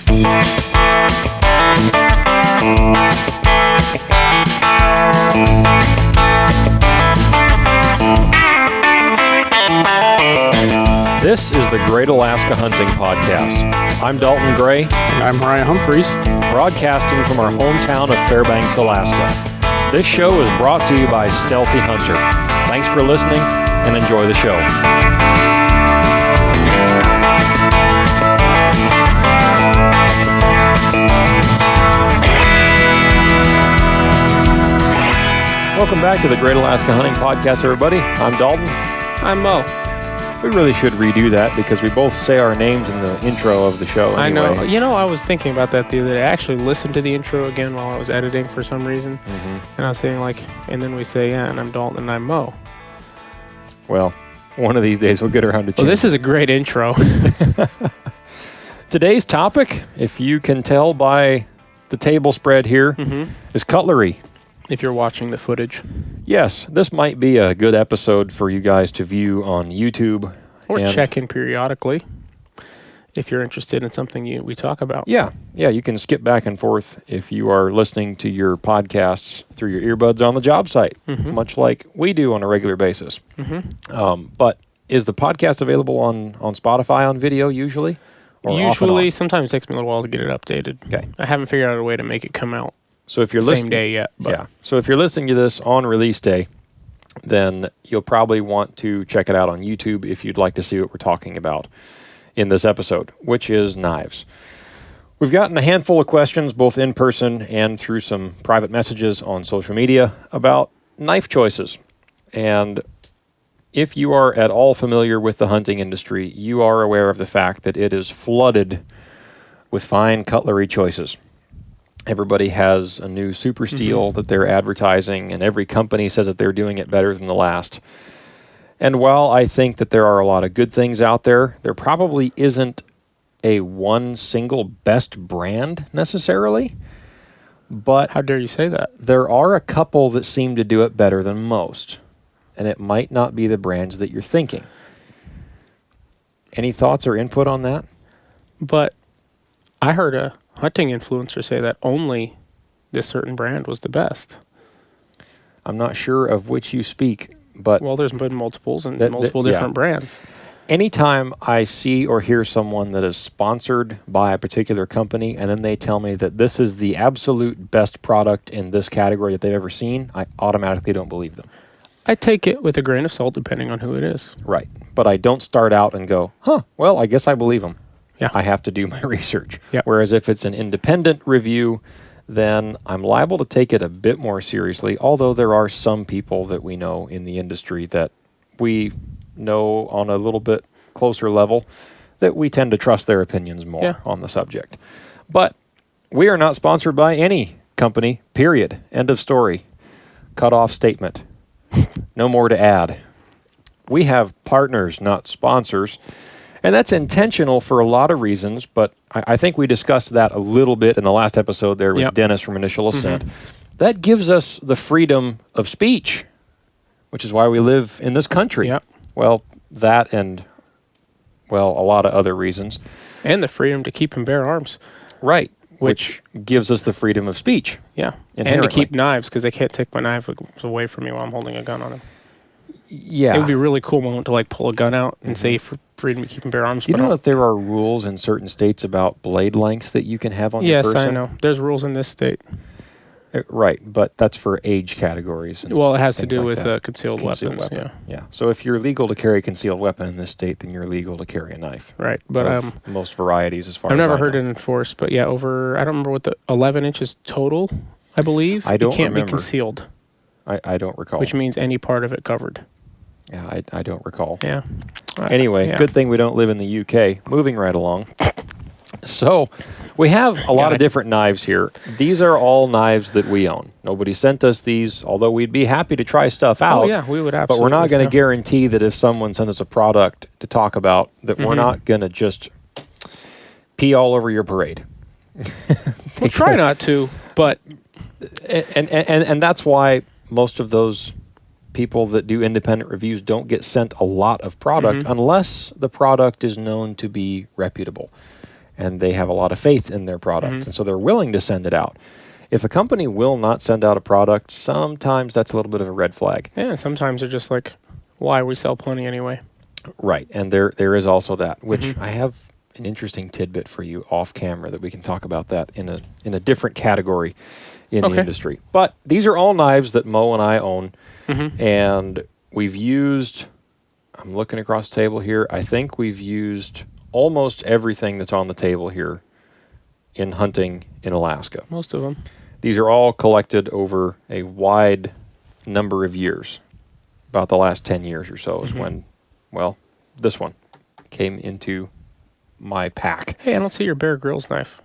This is the Great Alaska Hunting Podcast. I'm Dalton Gray. And I'm Ryan Humphreys. Broadcasting from our hometown of Fairbanks, Alaska. This show is brought to you by Stealthy Hunter. Thanks for listening and enjoy the show. Welcome back to the Great Alaska Hunting Podcast, everybody. I'm Dalton. I'm Moe. We really should redo that because we both say our names in the intro of the show anyway. I know. You know, I was thinking about that the other day. I actually listened to the intro again while I was editing for some reason. And I was saying and then we say, and I'm Dalton and I'm Moe. Well, one of these days we'll get around to changing. Well, this is a great intro. Today's topic, if you can tell by the table spread here, is cutlery. If you're watching the footage. Yes, this might be a good episode for you guys to view on YouTube. Or check in periodically if you're interested in something we talk about. Yeah, you can skip back and forth if you are listening to your podcasts through your earbuds on the job site, much like we do on a regular basis. But is the podcast available on Spotify on video usually? Or usually, sometimes it takes me a little while to get it updated. Okay. I haven't figured out a way to make it come out. So if you're same day yet. But. Yeah. So if you're listening to this on release day, then you'll probably want to check it out on YouTube if you'd like to see what we're talking about in this episode, which is knives. We've gotten a handful of questions, both in person and through some private messages on social media, about knife choices. And if you are at all familiar with the hunting industry, you are aware of the fact that it is flooded with fine cutlery choices. Everybody has a new super steel that they're advertising, and every company says that they're doing it better than the last. And while I think that there are a lot of good things out there, there probably isn't a one single best brand necessarily. But how dare you say that? There are a couple that seem to do it better than most, and it might not be the brands that you're thinking. Any thoughts or input on that? But I heard a hunting influencer say that only this certain brand was the best. I'm not sure of which you speak, but... Well, there's been multiples and multiple different brands. Anytime I see or hear someone that is sponsored by a particular company and then they tell me that this is the absolute best product in this category that they've ever seen, I automatically don't believe them. I take it with a grain of salt depending on who it is. Right. But I don't start out and go, well, I guess I believe them. Yeah. I have to do my research. Yep. Whereas if it's an independent review, then I'm liable to take it a bit more seriously, although there are some people that we know in the industry that we know on a little bit closer level that we tend to trust their opinions more on the subject. But we are not sponsored by any company, period. End of story. Cut off statement. No more to add. We have partners, not sponsors. And that's intentional for a lot of reasons, but I think we discussed that a little bit in the last episode there with Dennis from Initial Ascent. That gives us the freedom of speech, which is why we live in this country. Yep. Well, that and, a lot of other reasons. And the freedom to keep and bear arms. Right, which gives us the freedom of speech. Yeah, and to keep knives, because they can't take my knife away from me while I'm holding a gun on them. Yeah. It would be a really cool moment to pull a gun out and say freedom to keep and bear arms. Do you know that there are rules in certain states about blade length that you can have on your person? Yes, I know. There's rules in this state. Right, but that's for age categories. Well, it has to do with concealed weapons. Yeah. So if you're legal to carry a concealed weapon in this state, then you're legal to carry a knife. Right, but most varieties as far as I've never heard it enforced, but over, I don't remember what the 11 inches total, I believe. I don't remember. It can't be concealed. I don't recall. Which means any part of it covered. Yeah, I don't recall. Yeah. Anyway, good thing we don't live in the UK. Moving right along. So we have a lot of different knives here. These are all knives that we own. Nobody sent us these, although we'd be happy to try stuff out. Oh, yeah, we would absolutely. But we're not going to guarantee that if someone sends us a product to talk about, that we're not going to just pee all over your parade. We'll try not to, but... And that's why most of those people that do independent reviews don't get sent a lot of product unless the product is known to be reputable. and they have a lot of faith in their product, and so they're willing to send it out. If a company will not send out a product, sometimes that's a little bit of a red flag. Yeah, sometimes they're just like, why? We sell plenty anyway. Right, and there is also that, which I have an interesting tidbit for you off camera that we can talk about that in a different category in the industry. But these are all knives that Mo and I own, and we've used, I'm looking across the table here, I think we've used almost everything that's on the table here in hunting in Alaska. Most of them. These are all collected over a wide number of years. About the last 10 years or so is when, well, this one came into my pack. Hey, I don't see your Bear Grylls knife.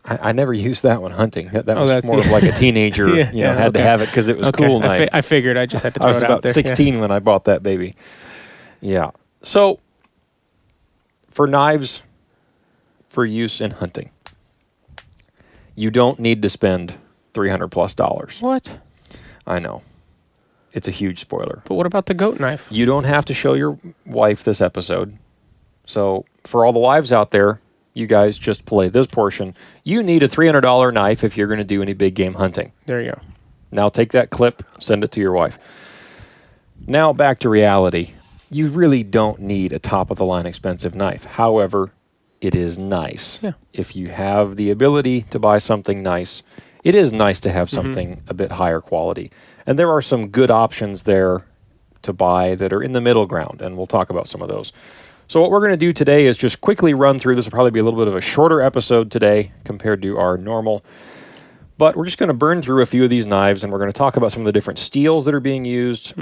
I never used that one hunting. That Oh, was that's- more of like a teenager, had to have it because it was a cool knife. I figured I just had to I throw was it out about there. 16 when I bought that baby. Yeah. So, for knives for use in hunting, you don't need to spend $300+ What? I know. It's a huge spoiler. But what about the goat knife? You don't have to show your wife this episode. So, for all the wives out there, you guys just play this portion. You need a $300 knife if you're going to do any big game hunting. There you go. Now take that clip, send it to your wife. Now back to reality. You really don't need a top-of-the-line expensive knife. However, it is nice. Yeah. If you have the ability to buy something nice, it is nice to have something a bit higher quality. And there are some good options there to buy that are in the middle ground, and we'll talk about some of those. So what we're going to do today is just quickly run through. This will probably be a little bit of a shorter episode today compared to our normal. But we're just going to burn through a few of these knives, and we're going to talk about some of the different steels that are being used,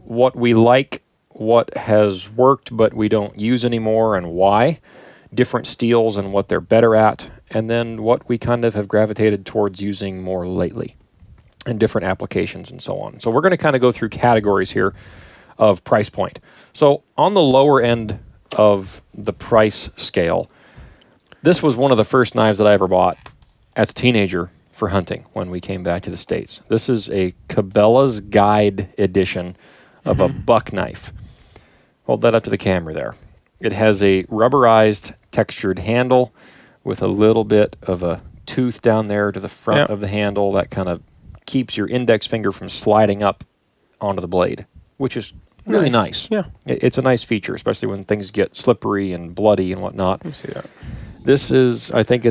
what we like, what has worked but we don't use anymore and why, different steels and what they're better at, and then what we kind of have gravitated towards using more lately and different applications and so on. So we're going to kind of go through categories here of price point. So on the lower end of the price scale, this was one of the first knives that I ever bought as a teenager for hunting when we came back to the States. This is a Cabela's Guide edition of a buck knife. Hold that up to the camera there. It has a rubberized textured handle with a little bit of a tooth down there to the front of the handle that kind of keeps your index finger from sliding up onto the blade, which is really nice. Yeah. It's a nice feature, especially when things get slippery and bloody and whatnot. Let me see that. This is, I think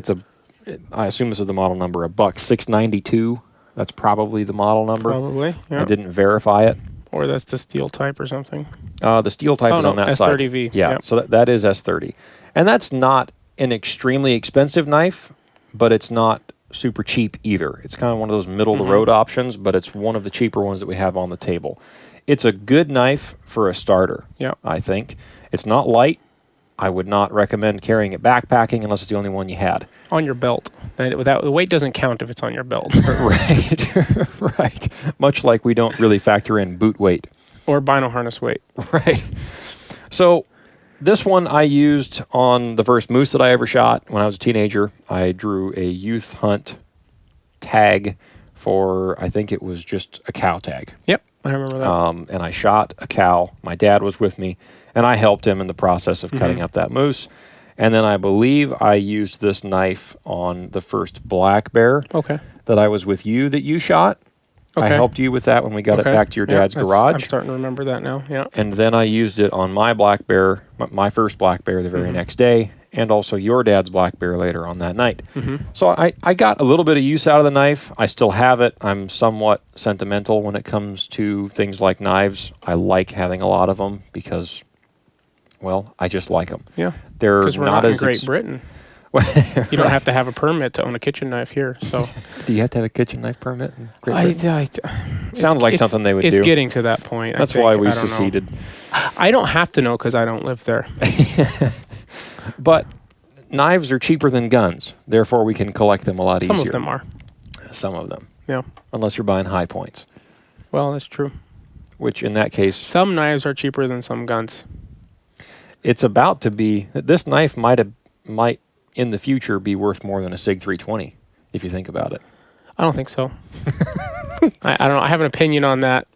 I assume this is the model number, a buck 692. That's probably the model number. Probably, yeah. I didn't verify it. Or that's the steel type or something. The steel type is on that side. S30V. Yeah, Yep. so that is S30. And that's not an extremely expensive knife, but it's not super cheap either. It's kind of one of those middle-of-the-road options, but it's one of the cheaper ones that we have on the table. It's a good knife for a starter, I think. It's not light. I would not recommend carrying it backpacking unless it's the only one you had. On your belt. The weight doesn't count if it's on your belt. Right, right. Much like we don't really factor in boot weight. Or bino harness weight. Right. So this one I used on the first moose that I ever shot when I was a teenager. I drew a youth hunt tag for, I think it was just a cow tag. Yep, I remember that. And I shot a cow. My dad was with me, and I helped him in the process of cutting up that moose. And then I believe I used this knife on the first black bear that I was with you that you shot. I helped you with that when we got it back to your dad's garage. I'm starting to remember that now, yeah. And then I used it on my black bear, my first black bear the very next day, and also your dad's black bear later on that night. So I got a little bit of use out of the knife. I still have it. I'm somewhat sentimental when it comes to things like knives. I like having a lot of them because, well, I just like them. Yeah, they're because we're not not in as Great Britain. You don't have to have a permit to own a kitchen knife here. So, do you have to have a kitchen knife permit? In Great Britain? Sounds like something they would do. It's getting to that point. That's why we seceded. I don't have to know because I don't live there. But knives are cheaper than guns. Therefore, we can collect them a lot easier. Some of them are. Some of them. Yeah. Unless you're buying high points. Well, that's true. Which, in that case... Some knives are cheaper than some guns. It's about to be... This knife might, in the future, be worth more than a SIG 320, if you think about it. I don't think so. I don't know. I have an opinion on that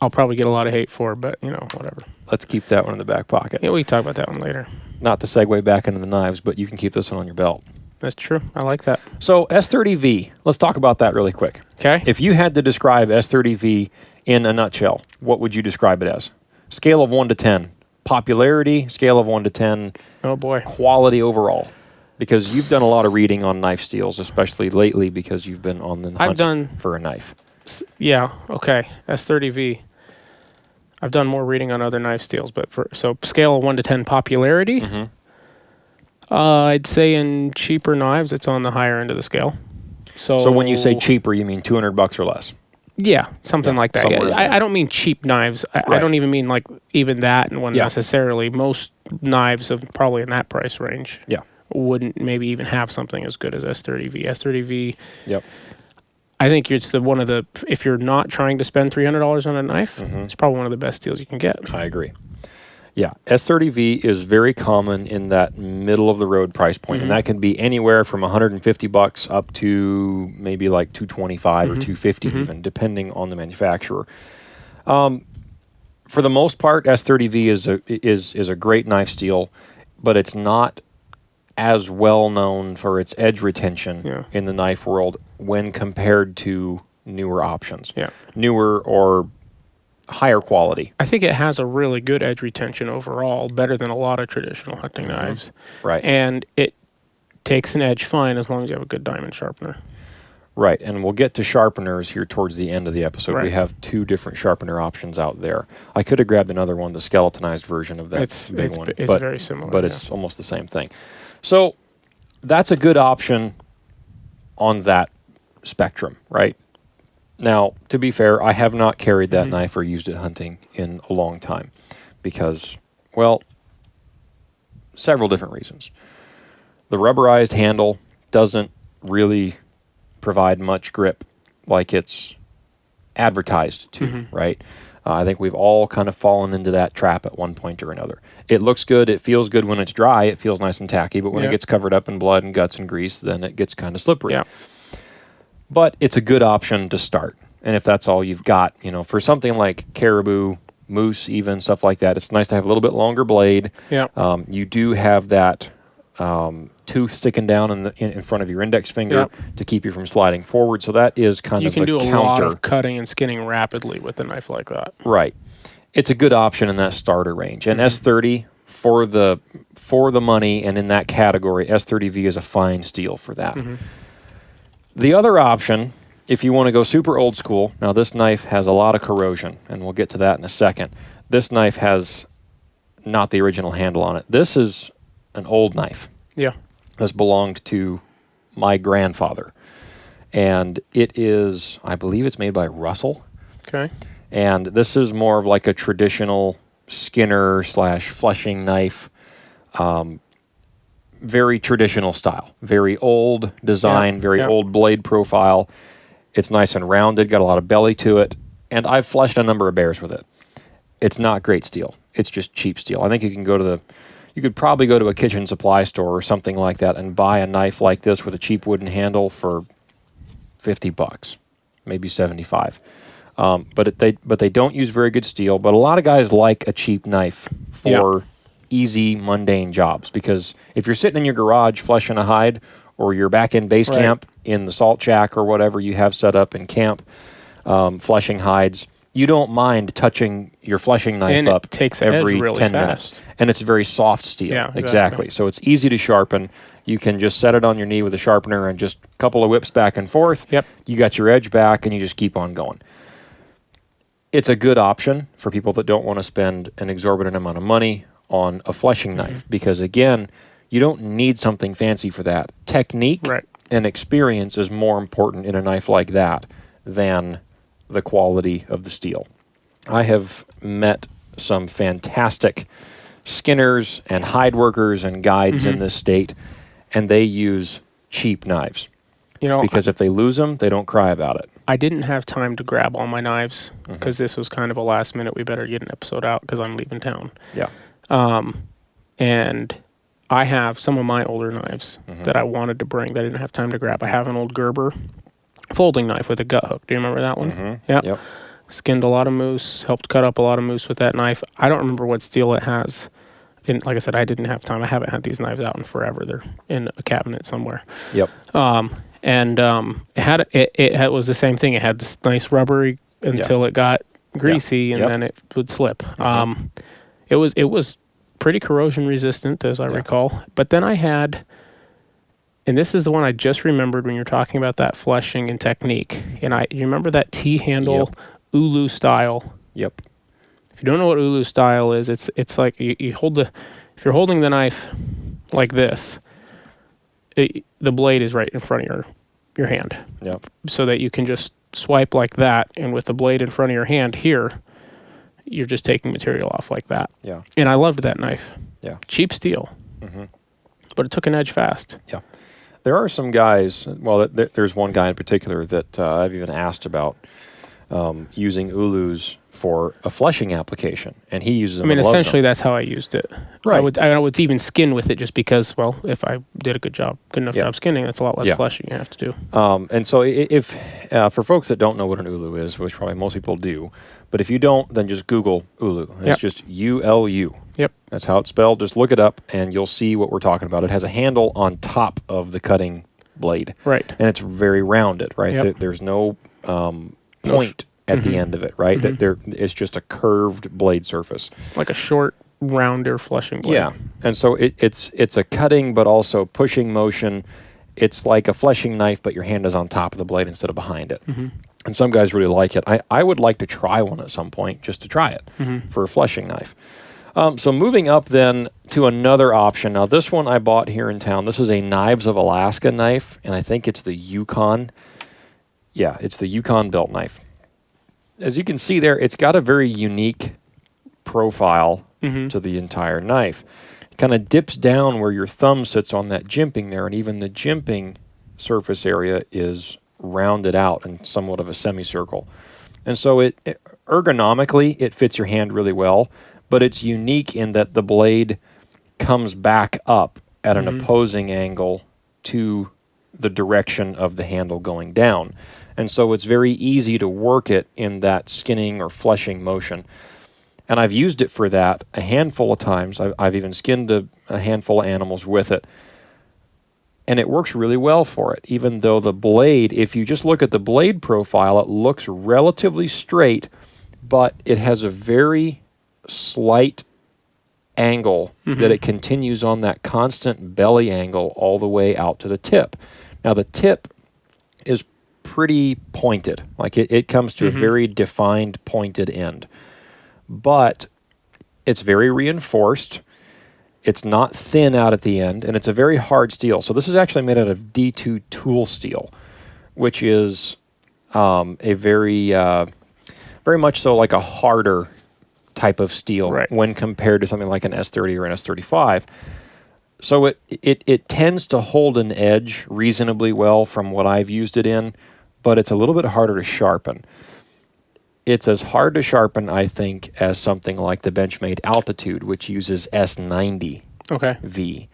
I'll probably get a lot of hate for, but, whatever. Let's keep that one in the back pocket. Yeah, we can talk about that one later. not to segue back into the knives, but you can keep this one on your belt. That's true. I like that. So S30V, let's talk about that really quick. Okay. If you had to describe S30V in a nutshell, what would you describe it as? Scale of 1 to 10. Popularity, scale of 1 to 10. Oh, boy. Quality overall. Because you've done a lot of reading on knife steels, especially lately because you've been on the hunt for a knife. Yeah, okay. S30V. I've done more reading on other knife steels, but so scale of 1 to 10 popularity, I'd say in cheaper knives, it's on the higher end of the scale. So when you say cheaper, you mean $200 or less? Yeah, something like that. Yeah. I don't mean cheap knives. I don't even mean like even that one necessarily. Most knives of probably in that price range wouldn't maybe even have something as good as S30V. S30V, I think it's one of the, if you're not trying to spend $300 on a knife, it's probably one of the best deals you can get. I agree. Yeah, S30V is very common in that middle of the road price point, and that can be anywhere from $150 up to maybe like $225 or $250 even, depending on the manufacturer. For the most part, S30V is a great knife steel, but it's not as well known for its edge retention in the knife world when compared to newer options, newer or higher quality. I think it has a really good edge retention overall, better than a lot of traditional hunting knives. Right. And it takes an edge fine as long as you have a good diamond sharpener. Right, and we'll get to sharpeners here towards the end of the episode. Right. We have 2 different sharpener options out there. I could have grabbed another one, the skeletonized version of that It's one. It's very similar. But it's almost the same thing. So that's a good option on that spectrum, right? Now, to be fair, I have not carried that knife or used it hunting in a long time because, well, several different reasons. The rubberized handle doesn't really provide much grip like it's advertised to, right? I think we've all kind of fallen into that trap at one point or another. It looks good. It feels good when it's dry. It feels nice and tacky. But when it gets covered up in blood and guts and grease, then it gets kind of slippery. Yeah. But it's a good option to start. And if that's all you've got, for something like caribou, moose, even stuff like that, it's nice to have a little bit longer blade. Yeah. You do have that tooth sticking down in front of your index finger to keep you from sliding forward. So that is kind of a counter. You can do a lot of cutting and skinning rapidly with a knife like that. Right. It's a good option in that starter range. And S30, for the money and in that category, S30V is a fine steel for that. The other option, if you want to go super old school, now this knife has a lot of corrosion, and we'll get to that in a second. This knife has not the original handle on it. This is an old knife. Yeah. This belonged to my grandfather. And it is, I believe it's made by Russell. Okay. And this is more of like a traditional Skinner / fleshing knife. Very traditional style. Very old design, very old blade profile. It's nice and rounded, got a lot of belly to it. And I've fleshed a number of bears with it. It's not great steel. It's just cheap steel. I think you could probably go to a kitchen supply store or something like that and buy a knife like this with a cheap wooden handle for $50, maybe $75. But they don't use very good steel. But a lot of guys like a cheap knife for easy, mundane jobs, because if you're sitting in your garage fleshing a hide, or you're back in base camp in the salt shack or whatever you have set up in camp, fleshing hides, you don't mind touching your fleshing knife up every really 10 minutes. And it's very soft steel. Yeah, exactly. So it's easy to sharpen. You can just set it on your knee with a sharpener and just a couple of whips back and forth. Yep. You got your edge back and you just keep on going. It's a good option for people that don't want to spend an exorbitant amount of money on a fleshing knife because, again, you don't need something fancy for that. Technique and experience is more important in a knife like that than the quality of the steel. I have met some fantastic skinners and hide workers and guides in this state, and they use cheap knives. Because if they lose them, they don't cry about it. I didn't have time to grab all my knives because this was kind of a last minute, we better get an episode out because I'm leaving town. Yeah. And I have some of my older knives that I wanted to bring that I didn't have time to grab. I have an old Gerber folding knife with a gut hook. Do you remember that one? Yep. Skinned a lot of moose, helped cut up a lot of moose with that knife. I don't remember what steel it has. and like I said, I didn't have time. I haven't had these knives out in forever. They're in a cabinet somewhere. Yep. It was the same thing. It had this nice rubbery until it got greasy, and then it would slip. It was pretty corrosion resistant, as I recall. But then I had, and this is the one I just remembered when you're talking about that fleshing and technique. And you remember that T-handle Ulu style? Yep. If you don't know what Ulu style is, it's like you hold if you're holding the knife like this, the blade is right in front of your hand. Yep. So that you can just swipe like that, and with the blade in front of your hand here, you're just taking material off like that. Yeah. And I loved that knife. Yeah. Cheap steel. But it took an edge fast. Yeah. There are some guys, well, there's one guy in particular that I've even asked about using Ulus for a fleshing application, and he uses them. I mean, essentially, that's how I used it. Right. I would even skin with it, just because, well, if I did a good enough job skinning, that's a lot less fleshing you have to do. And so, if for folks that don't know what an Ulu is, which probably most people do, but if you don't, then just Google Ulu. It's just ULU. Yep. That's how it's spelled. Just look it up, and you'll see what we're talking about. It has a handle on top of the cutting blade. Right. And it's very rounded, right? Yep. There's no point at the end of it, right? It's just a curved blade surface. Like a short, rounder fleshing blade. Yeah. And so it's a cutting but also pushing motion. It's like a fleshing knife, but your hand is on top of the blade instead of behind it. And some guys really like it. I would like to try one at some point, just to try it for a fleshing knife. So moving up then to another option. Now this one I bought here in town. This is a Knives of Alaska knife, and I think it's the Yukon. Yeah, it's the Yukon belt knife. As you can see there, it's got a very unique profile to the entire knife. It kind of dips down where your thumb sits on that jimping there, and even the jimping surface area is rounded out in somewhat of a semicircle. And so it ergonomically, it fits your hand really well, but it's unique in that the blade comes back up at an opposing angle to the direction of the handle going down. And so it's very easy to work it in that skinning or fleshing motion. And I've used it for that a handful of times. I've even skinned a handful of animals with it. And it works really well for it, even though the blade, if you just look at the blade profile, it looks relatively straight, but it has a very slight angle that it continues on that constant belly angle all the way out to the tip. Now, the tip is pretty pointed. Like it comes to a very defined pointed end. But it's very reinforced. It's not thin out at the end, and it's a very hard steel. So this is actually made out of D2 tool steel, which is a very much so like a harder type of steel when compared to something like an S30 or an S35. So it tends to hold an edge reasonably well from what I've used it in, but it's a little bit harder to sharpen. It's as hard to sharpen, I think, as something like the Benchmade Altitude, which uses S90 V,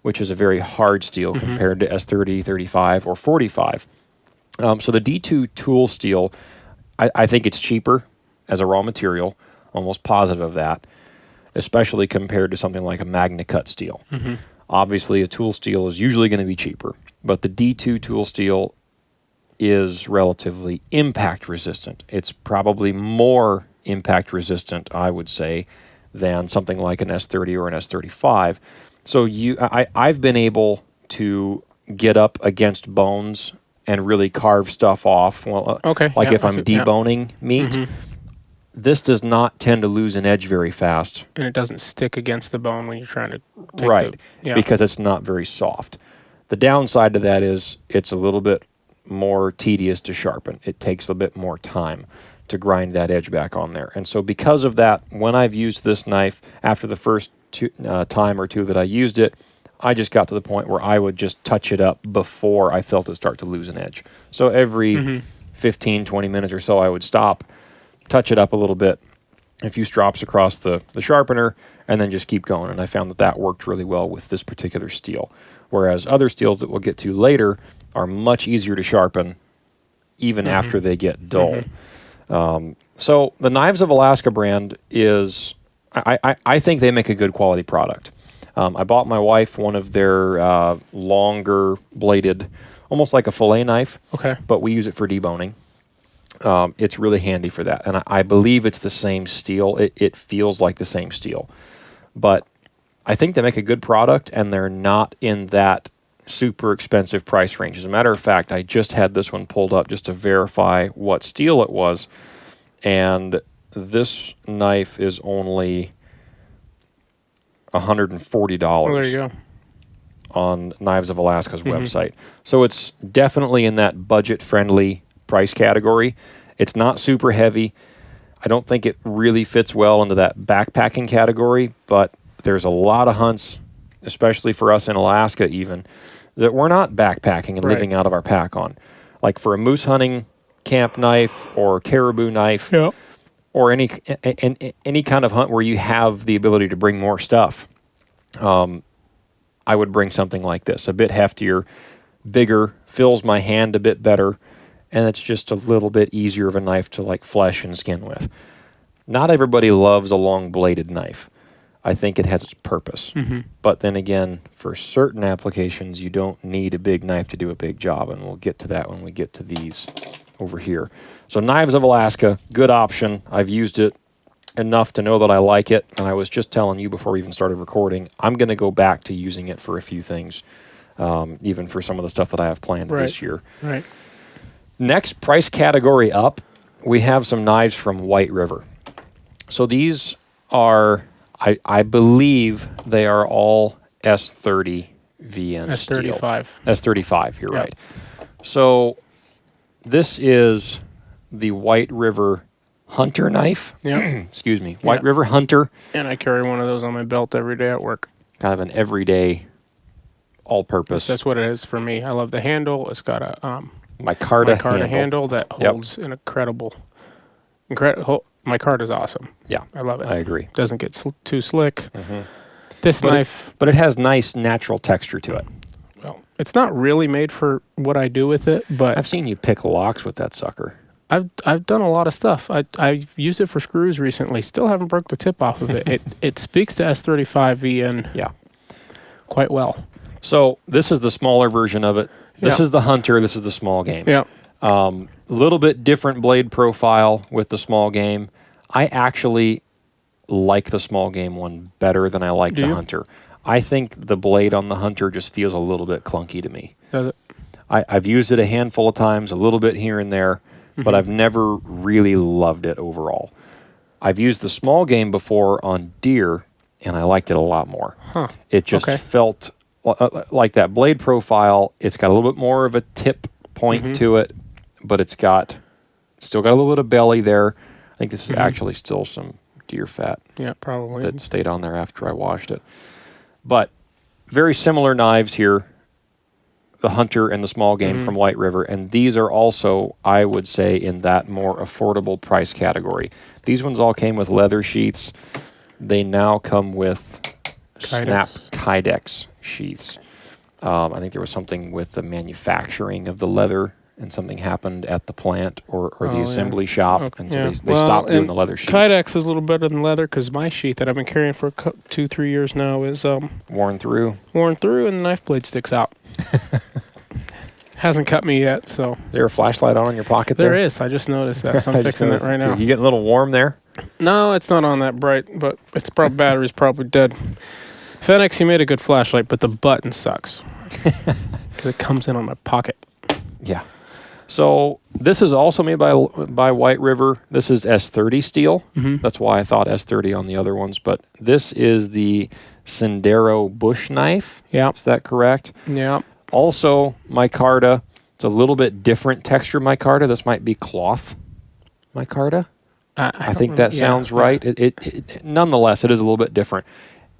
which is a very hard steel compared to S30, 35, or 45. So the D2 tool steel, I think it's cheaper as a raw material, almost positive of that, especially compared to something like a MagnaCut steel. Obviously, a tool steel is usually going to be cheaper, but the D2 tool steel is relatively impact resistant. It's probably more impact resistant, I would say, than something like an S30 or an S35. So I've been able to get up against bones and really carve stuff off. Well, if I'm deboning meat, this does not tend to lose an edge very fast. And it doesn't stick against the bone when you're trying to take because it's not very soft. The downside to that is it's a little bit more tedious to sharpen. It takes a bit more time to grind that edge back on there. And so because of that, when I've used this knife, after the first time or two that I used it, I just got to the point where I would just touch it up before I felt it start to lose an edge. So every 15, 20 minutes or so, I would stop, touch it up a little bit, a few strops across the sharpener, and then just keep going. And I found that worked really well with this particular steel. Whereas other steels that we'll get to later are much easier to sharpen even after they get dull. So the Knives of Alaska brand is, I think they make a good quality product. I bought my wife one of their longer bladed, almost like a fillet knife. Okay. But we use it for deboning. It's really handy for that. And I believe it's the same steel. It feels like the same steel. But I think they make a good product, and they're not in that super expensive price range. As a matter of fact, I just had this one pulled up just to verify what steel it was. And this knife is only $140 Oh, there you go. on Knives of Alaska's website. So it's definitely in that budget-friendly price category. It's not super heavy. I don't think it really fits well into that backpacking category, but there's a lot of hunts, especially for us in Alaska even, that we're not backpacking and living out of our pack on. Like for a moose hunting camp knife or caribou knife, or any kind of hunt where you have the ability to bring more stuff, I would bring something like this, a bit heftier, bigger, fills my hand a bit better, and it's just a little bit easier of a knife to like flesh and skin with. Not everybody loves a long bladed knife. I think it has its purpose. But then again, for certain applications, you don't need a big knife to do a big job, and we'll get to that when we get to these over here. So Knives of Alaska, good option. I've used it enough to know that I like it, and I was just telling you before we even started recording, I'm going to go back to using it for a few things, even for some of the stuff that I have planned this year. Right. Next price category up, we have some knives from White River. So these are, I believe they are all S30 VN S35. steel. S35, you're right. So this is the White River Hunter knife. Excuse me. White River Hunter. And I carry one of those on my belt every day at work. Kind of an everyday, all-purpose. That's what it is for me. I love the handle. It's got a micarta handle that holds an incredible. Micarta is awesome. Yeah, I love it. I agree. Doesn't get too slick. This knife, but it has nice natural texture to it. Well, it's not really made for what I do with it, but I've seen you pick locks with that sucker. I've done a lot of stuff. I've used it for screws recently. Still haven't broke the tip off of it. It speaks to S35 VN quite well. So this is the smaller version of it. This is the Hunter. This is the small game. A little bit different blade profile with the small game. I actually like the small game one better than I like the Hunter. I think the blade on the Hunter just feels a little bit clunky to me. Does it? I've used it a handful of times, a little bit here and there, but I've never really loved it overall. I've used the small game before on deer, and I liked it a lot more. It just felt like that blade profile. It's got a little bit more of a tip point to it, but it's still got a little bit of belly there. I think this is actually still some deer fat. Yeah, probably. That stayed on there after I washed it. But very similar knives here, the Hunter and the small game from White River, and these are also, I would say, in that more affordable price category. These ones all came with leather sheaths. They now come with Snap Kydex sheaths. I think there was something with the manufacturing of the leather, and something happened at the plant or the assembly shop, and so they stopped doing the leather sheaths. Kydex is a little better than leather because my sheath that I've been carrying for 2-3 years now is worn through, and the knife blade sticks out. Hasn't cut me yet, so. Is there a flashlight on in your pocket there? There is. I just noticed that, so I'm fixing it right now. You getting a little warm there? No, it's not on that bright, but its battery's probably dead. Fenix, you made a good flashlight, but the button sucks. Because it comes in on my pocket. Yeah. So this is also made by White River. This is S30 steel. That's why I thought S30 on the other ones. But this is the Sendero bush knife. Yeah. Is that correct? Yeah. Also, micarta. It's a little bit different texture micarta. This might be cloth micarta. I think that sounds right. It nonetheless, it is a little bit different.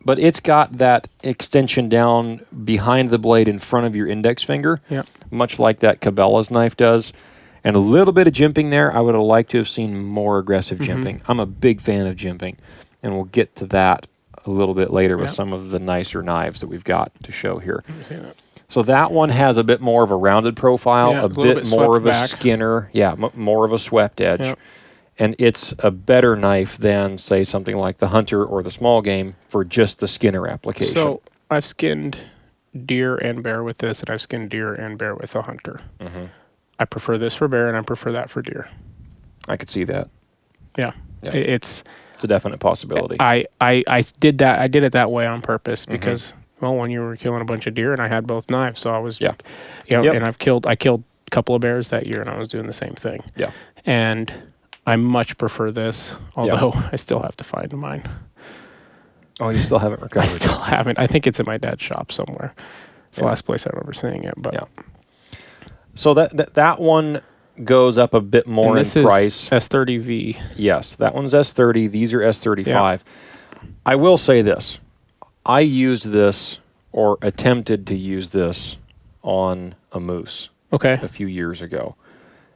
But it's got that extension down behind the blade in front of your index finger, much like that Cabela's knife does. And a little bit of jimping there. I would have liked to have seen more aggressive jimping. I'm a big fan of jimping, and we'll get to that a little bit later with some of the nicer knives that we've got to show here. So that one has a bit more of a rounded profile, a bit more of a skinner, more of a swept edge. And it's a better knife than, say, something like the Hunter or the small game for just the skinner application. So I've skinned deer and bear with this, and I've skinned deer and bear with a Hunter. Mm-hmm. I prefer this for bear, and I prefer that for deer. I could see that. Yeah. It's a definite possibility. I did that. I did it that way on purpose because, well, when you were killing a bunch of deer, and I had both knives, so I was, and I killed a couple of bears that year, and I was doing the same thing. Yeah. And I much prefer this, although I still have to find mine. Oh, you still haven't recovered? I still haven't. I think it's in my dad's shop somewhere. It's the last place I remember seeing it. But so that one goes up a bit more in price. S30V. Yes, that one's S30. These are S35. Yeah. I will say this. I used this or attempted to use this on a moose a few years ago.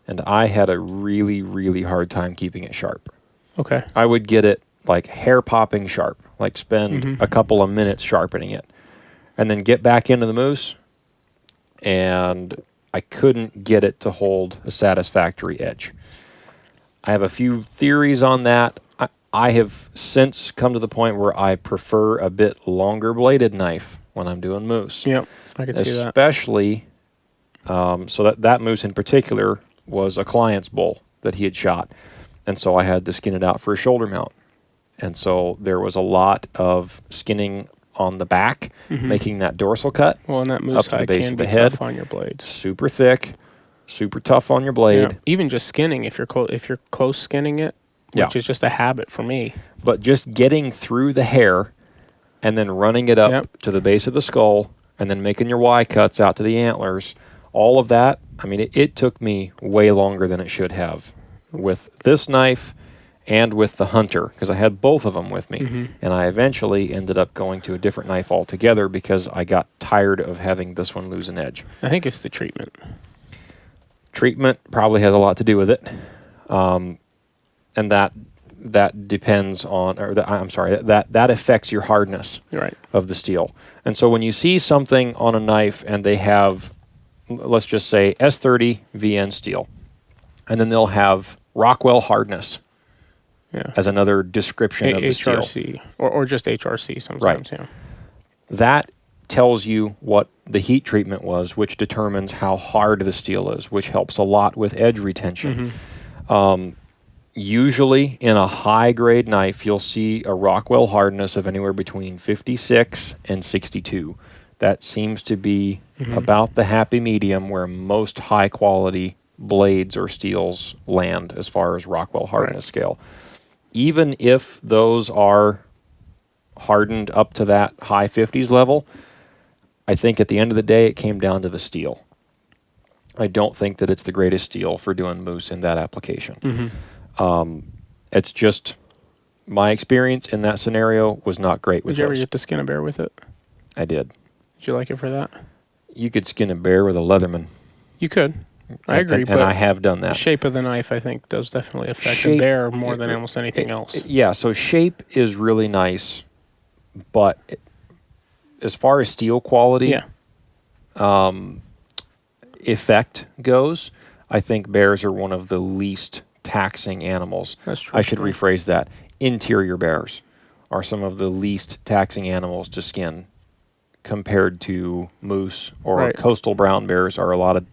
And I had a really, really hard time keeping it sharp. Okay. I would get it like hair-popping sharp, like spend a couple of minutes sharpening it, and then get back into the moose, and I couldn't get it to hold a satisfactory edge. I have a few theories on that. I have since come to the point where I prefer a bit longer bladed knife when I'm doing moose. Yep, I can see that. Especially, so that moose in particular was a client's bull that he had shot, and so I had to skin it out for a shoulder mount. And so there was a lot of skinning on the back, making that dorsal cut. Well, and that moose hide can be tough on your blades. Super thick, super tough on your blade. Yeah. Even just skinning, if you're close skinning it, which is just a habit for me. But just getting through the hair and then running it up to the base of the skull and then making your Y cuts out to the antlers, all of that, I mean, it took me way longer than it should have with this knife and with the Hunter, because I had both of them with me. And I eventually ended up going to a different knife altogether because I got tired of having this one lose an edge. I think it's the treatment. Treatment probably has a lot to do with it. And that depends on, or that affects your hardness of the steel. And so when you see something on a knife and they have, let's just say S30 VN steel, and then they'll have Rockwell hardness as another description of the steel. HRC, or just HRC sometimes, That tells you what the heat treatment was, which determines how hard the steel is, which helps a lot with edge retention. Usually in a high-grade knife, you'll see a Rockwell hardness of anywhere between 56 and 62. That seems to be about the happy medium where most high-quality blades or steels land as far as Rockwell hardness scale. Even if those are hardened up to that high 50s level, I think at the end of the day, it came down to the steel. I don't think that it's the greatest steel for doing moose in that application. It's just my experience in that scenario was not great with Did you ever get to skin a bear with it? I did. Did you like it for that? You could skin a bear with a Leatherman. You could. I agree. And I have done that. The shape of the knife, I think, does definitely affect a bear more than almost anything else. Yeah, so shape is really nice, but as far as steel quality effect goes, I think bears are one of the least taxing animals. That's true. I should rephrase that. Interior bears are some of the least taxing animals to skin compared to moose or coastal brown bears. Are a lot of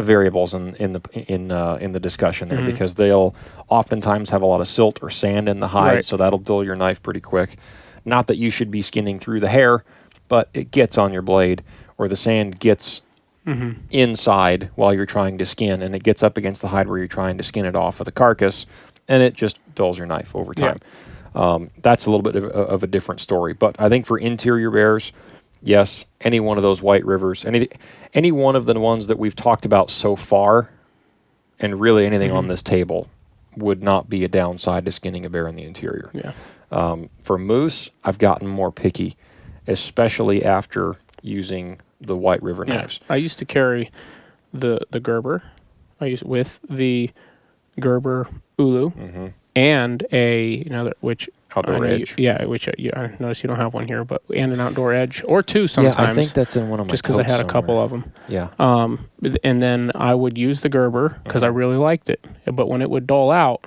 variables in the discussion there because they'll oftentimes have a lot of silt or sand in the hide, so that'll dull your knife pretty quick. Not that you should be skinning through the hair, but it gets on your blade, or the sand gets inside while you're trying to skin, and it gets up against the hide where you're trying to skin it off of the carcass, and it just dulls your knife over time. That's a little bit of a different story. But I think for interior bears, yes, any one of those White Rivers, any one of the ones that we've talked about so far, and really anything on this table, would not be a downside to skinning a bear in the interior. For moose, I've gotten more picky, especially after using the White River knives. I used to carry the Gerber. With the Gerber Ulu, and another which outdoor edge. Which I noticed you don't have one here, but and an outdoor edge or two sometimes. Yeah, I think that's in one of my just because I had a couple of them. Yeah. And then I would use the Gerber because I really liked it, but when it would dull out,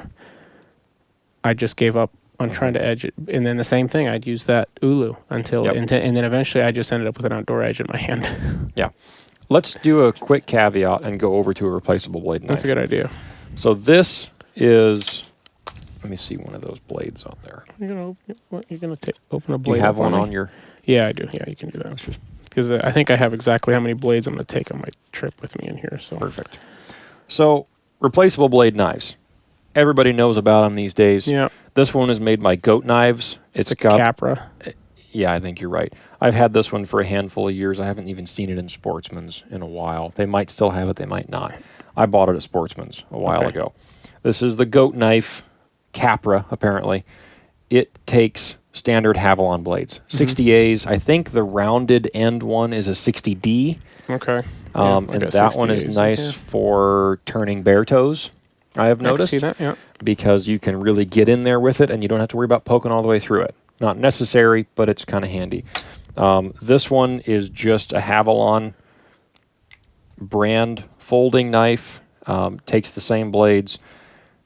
I just gave up on trying to edge it. And then the same thing, I'd use that Ulu until and then eventually I just ended up with an outdoor edge in my hand. Yeah. Let's do a quick caveat and go over to a replaceable blade knife. That's a good idea. So this is, let me see one of those blades on there. You're gonna open a blade. Do you have one on your? Yeah, I do. Yeah, you can do that. Because I think I have exactly how many blades I'm gonna take on my trip with me in here. So perfect. So replaceable blade knives. Everybody knows about them these days. Yeah. This one is made by Goat Knives. It's got Capra. Yeah, I think you're right. I've had this one for a handful of years. I haven't even seen it in Sportsman's in a while. They might still have it. They might not. I bought it at Sportsman's a while ago. This is the Goat Knife Capra, apparently. It takes standard Havalon blades. 60As. I think the rounded end one is a 60D. Okay. And that one is nice for turning bear toes, I have noticed. I can see that, yeah. Because you can really get in there with it and you don't have to worry about poking all the way through it. Not necessary, but it's kind of handy. This one is just a Havalon brand folding knife. Takes the same blades.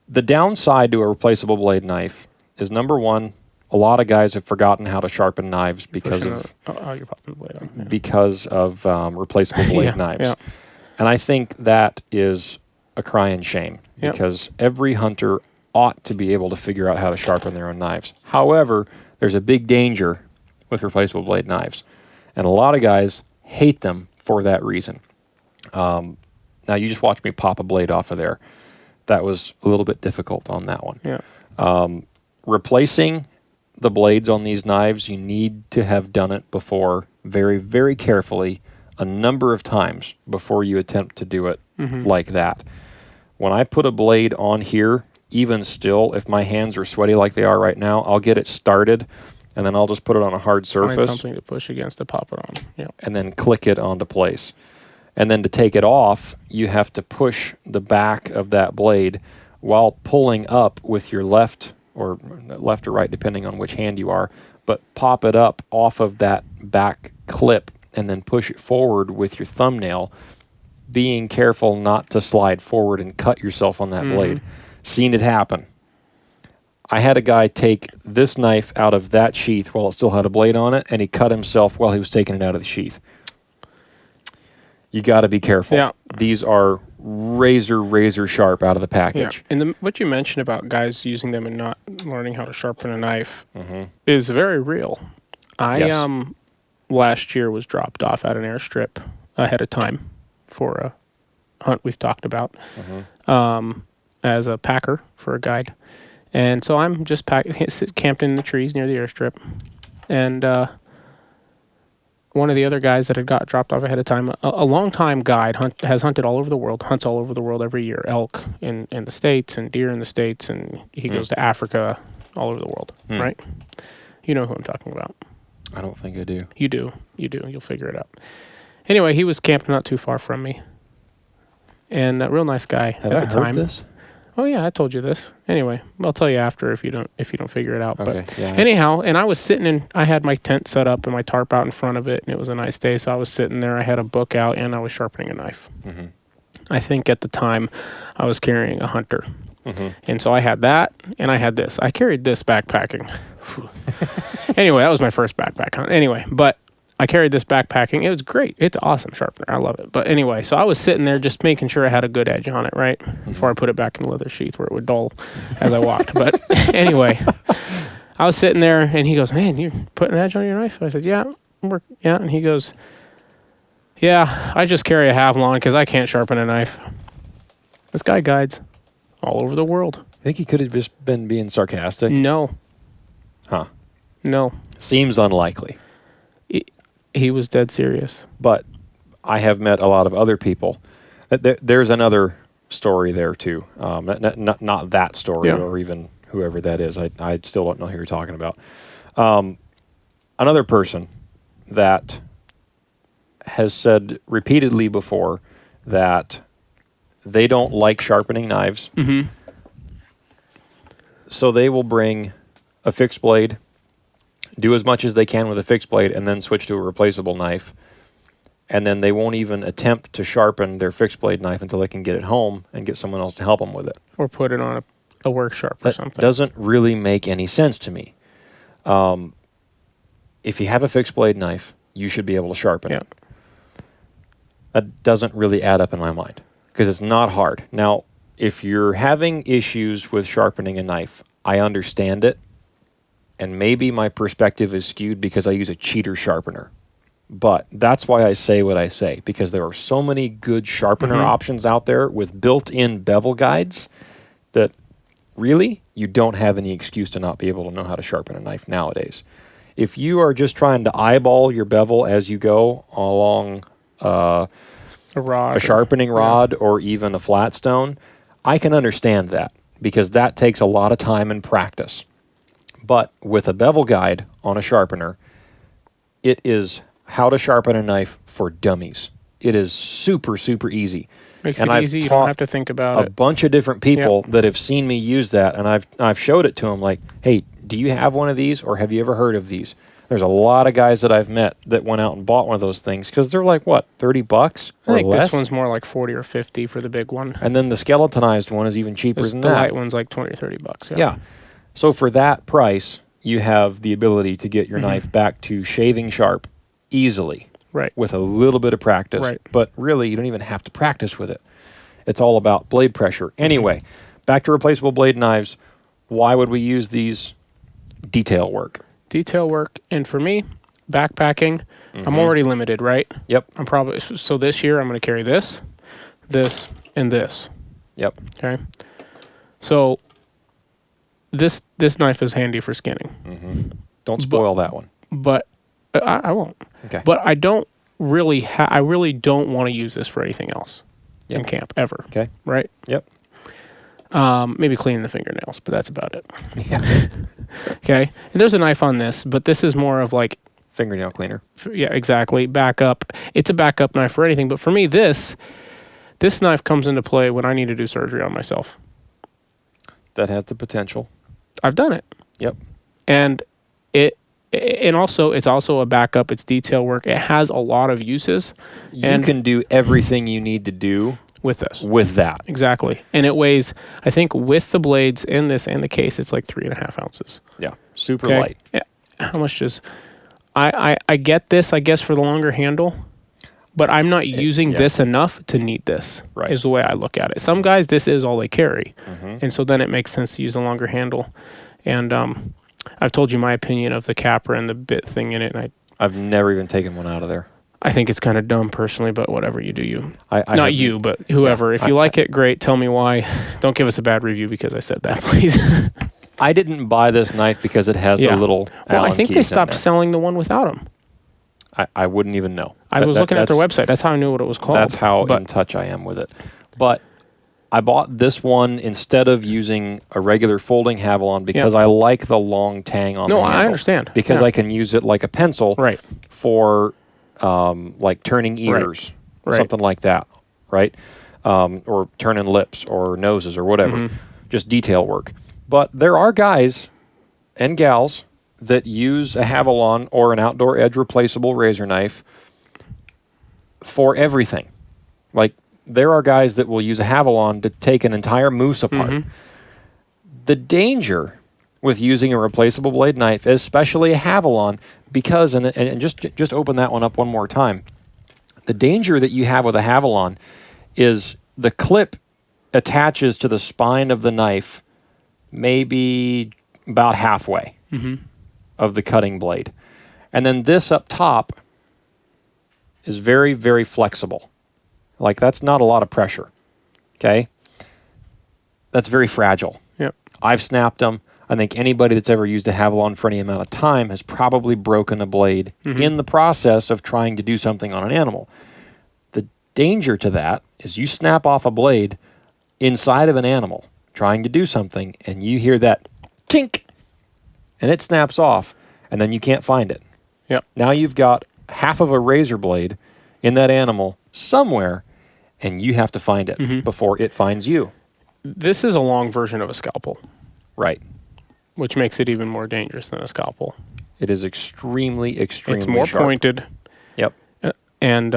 The downside to a replaceable blade knife is, number one, a lot of guys have forgotten how to sharpen knives because of you're popping the blade on. Yeah. Because of replaceable blade knives. Yeah. And I think that is a crying shame because every hunter ought to be able to figure out how to sharpen their own knives. However, there's a big danger with replaceable blade knives, and a lot of guys hate them for that reason. Now, you just watched me pop a blade off of there. That was a little bit difficult on that one. Yeah. Replacing the blades on these knives, you need to have done it before very, very carefully a number of times before you attempt to do it like that. When I put a blade on here, even still, if my hands are sweaty like they are right now, I'll get it started, and then I'll just put it on a hard surface. Find something to push against to pop it on. Yeah. And then click it onto place. And then to take it off, you have to push the back of that blade while pulling up with your left or right, depending on which hand you are, but pop it up off of that back clip and then push it forward with your thumbnail, being careful not to slide forward and cut yourself on that blade. Seen it happen. I had a guy take this knife out of that sheath while it still had a blade on it, and he cut himself while he was taking it out of the sheath. You got to be careful. Yeah. These are razor sharp out of the package. Yeah. And what you mentioned about guys using them and not learning how to sharpen a knife is very real. I last year was dropped off at an airstrip ahead of time for a hunt we've talked about as a packer for a guide. And so I'm just camped in the trees near the airstrip. And one of the other guys that had got dropped off ahead of time, a long-time guide, has hunted all over the world, hunts all over the world every year, elk in the States and deer in the States, and he goes to Africa, all over the world, right? You know who I'm talking about. I don't think I do. You do. You'll figure it out. Anyway, he was camped not too far from me. And a real nice guy at the time. Heard this? Oh yeah, I told you this. Anyway, I'll tell you after if you don't figure it out. Okay, but anyhow, and I was sitting I had my tent set up and my tarp out in front of it, and it was a nice day, so I was sitting there. I had a book out and I was sharpening a knife. I think at the time I was carrying a hunter, and so I had that and I had this. I carried this backpacking. Anyway, that was my first backpack hunt. Anyway, but I carried this backpacking. It was great. It's an awesome sharpener. I love it. But anyway, so I was sitting there just making sure I had a good edge on it, right? Before I put it back in the leather sheath where it would dull as I walked. But anyway, I was sitting there and he goes, "Man, you're putting an edge on your knife?" I said, "Yeah." And he goes, "Yeah, I just carry a Havalon because I can't sharpen a knife." This guy guides all over the world. I think he could have just been being sarcastic. No. Huh. No. Seems unlikely. He was dead serious. But I have met a lot of other people. There's another story there, too. Not that story or even whoever that is. I still don't know who you're talking about. Another person that has said repeatedly before that they don't like sharpening knives. So they will bring a fixed blade, do as much as they can with a fixed blade, and then switch to a replaceable knife. And then they won't even attempt to sharpen their fixed blade knife until they can get it home and get someone else to help them with it. Or put it on a work sharp or something. That doesn't really make any sense to me. If you have a fixed blade knife, you should be able to sharpen it. That doesn't really add up in my mind because it's not hard. Now, if you're having issues with sharpening a knife, I understand it. And maybe my perspective is skewed because I use a cheater sharpener. But that's why I say what I say, because there are so many good sharpener options out there with built-in bevel guides that really you don't have any excuse to not be able to know how to sharpen a knife nowadays. If you are just trying to eyeball your bevel as you go along a sharpening rod or even a flat stone, I can understand that because that takes a lot of time and practice. But with a bevel guide on a sharpener, it is how to sharpen a knife for dummies. It is super, super easy. Makes it easy. You don't have to think about it. A bunch of different people that have seen me use that, and I've showed it to them like, hey, do you have one of these, or have you ever heard of these? There's a lot of guys that I've met that went out and bought one of those things because they're like, what, $30 or I think less? This one's more like 40 or 50 for the big one. And then the skeletonized one is even cheaper than that. The light one's like 20 or $30. Yeah. So for that price, you have the ability to get your knife back to shaving sharp easily. Right. With a little bit of practice. Right. But really, you don't even have to practice with it. It's all about blade pressure. Anyway, back to replaceable blade knives. Why would we use these? Detail work. Detail work. And for me, backpacking, I'm already limited, right? Yep. So this year I'm going to carry this, and this. Yep. Okay. So this knife is handy for skinning. Don't spoil that one. But I won't. Okay. But I don't really I really don't want to use this for anything else in camp ever. Okay. Right? Yep. Maybe cleaning the fingernails, but that's about it. Yeah. Okay. And there's a knife on this, but this is more of like fingernail cleaner. Yeah, exactly. Backup. It's a backup knife for anything, but for me this knife comes into play when I need to do surgery on myself. That has the potential. I've done it. Yep. And it's also a backup. It's detail work. It has a lot of uses. You can do everything you need to do with this. With that. Exactly. And it weighs, I think with the blades in this and the case, it's like 3.5 ounces. Yeah. Super light. Yeah. How much does... I get this, I guess, for the longer handle, but I'm not using this enough to need this, is the way I look at it. Some guys, this is all they carry. And so then it makes sense to use a longer handle. And I've told you my opinion of the capper and the bit thing in it. And I've never even taken one out of there. I think it's kind of dumb personally, but whatever, you do you. Not you, but whoever. Yeah, if you like it, great. Tell me why. Don't give us a bad review because I said that, please. I didn't buy this knife because it has the little Allen I think keys they stopped in there. selling the one without them. I wouldn't even know. I was looking at their website. That's how I knew what it was called. That's how in touch I am with it. But I bought this one instead of using a regular folding Havalon because I like the long tang on the handle. No, I understand. Because I can use it like a pencil for like turning ears, something like that, right? Or turning lips or noses or whatever. Just detail work. But there are guys and gals that use a Havalon or an outdoor edge replaceable razor knife for everything. Like, there are guys that will use a Havalon to take an entire moose apart. The danger with using a replaceable blade knife, especially a Havalon, because, and just open that one up one more time, the danger that you have with a Havalon is the clip attaches to the spine of the knife maybe about halfway of the cutting blade. And then this up top is very, very flexible. Like, that's not a lot of pressure, okay? That's very fragile. Yep. I've snapped them. I think anybody that's ever used a Havalon for any amount of time has probably broken a blade in the process of trying to do something on an animal. The danger to that is you snap off a blade inside of an animal trying to do something, and you hear that tink, and it snaps off, and then you can't find it. Yep. Now you've got half of a razor blade in that animal somewhere, and you have to find it before it finds you. This is a long version of a scalpel. Right. which makes it even more dangerous than a scalpel. It is extremely It's more sharp. pointed. Yep. And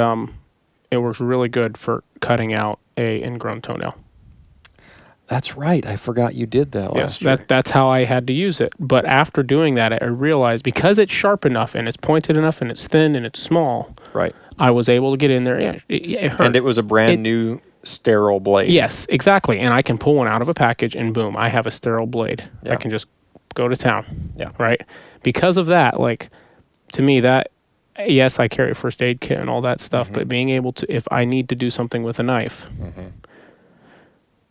it works really good for cutting out a ingrown toenail. That's right. I forgot you did that last year. That's how I had to use it. But after doing that, I realized because it's sharp enough and it's pointed enough and it's thin and it's small, right, I was able to get in there. Yeah, it hurt. And it was a brand new sterile blade. Yes, exactly. And I can pull one out of a package and boom, I have a sterile blade. Yeah. I can just go to town. Yeah. Right? Because of that, like, to me, that, yes, I carry a first aid kit and all that stuff, but being able to, if I need to do something with a knife,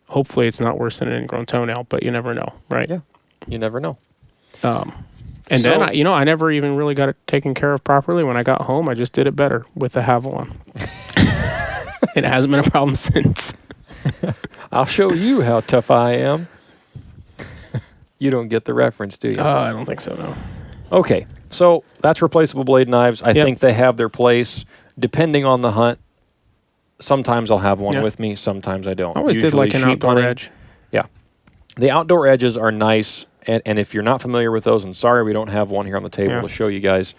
hopefully it's not worse than an ingrown toenail, but you never know, right? Yeah, you never know. And then, I never even really got it taken care of properly. When I got home, I just did it better with the Havalon. It hasn't been a problem since. I'll show you how tough I am. You don't get the reference, do you? I don't think so, no. Okay, so that's replaceable blade knives. I think they have their place depending on the hunt. Sometimes I'll have one with me. Sometimes I don't. I always did like an outdoor edge. Yeah. The outdoor edges are nice. And if you're not familiar with those, I'm sorry we don't have one here on the table to show you guys.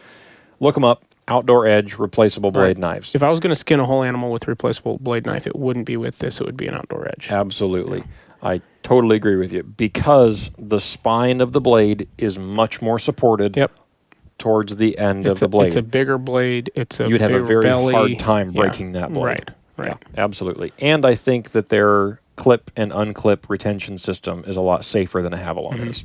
Look them up. Outdoor edge, replaceable blade knives. If I was going to skin a whole animal with a replaceable blade knife, it wouldn't be with this. It would be an outdoor edge. Absolutely. Yeah. I totally agree with you. Because the spine of the blade is much more supported towards the end of the blade. It's a bigger blade. You'd have a very hard time breaking that blade. Right. Yeah, absolutely. And I think that their clip and unclip retention system is a lot safer than a Havalon is.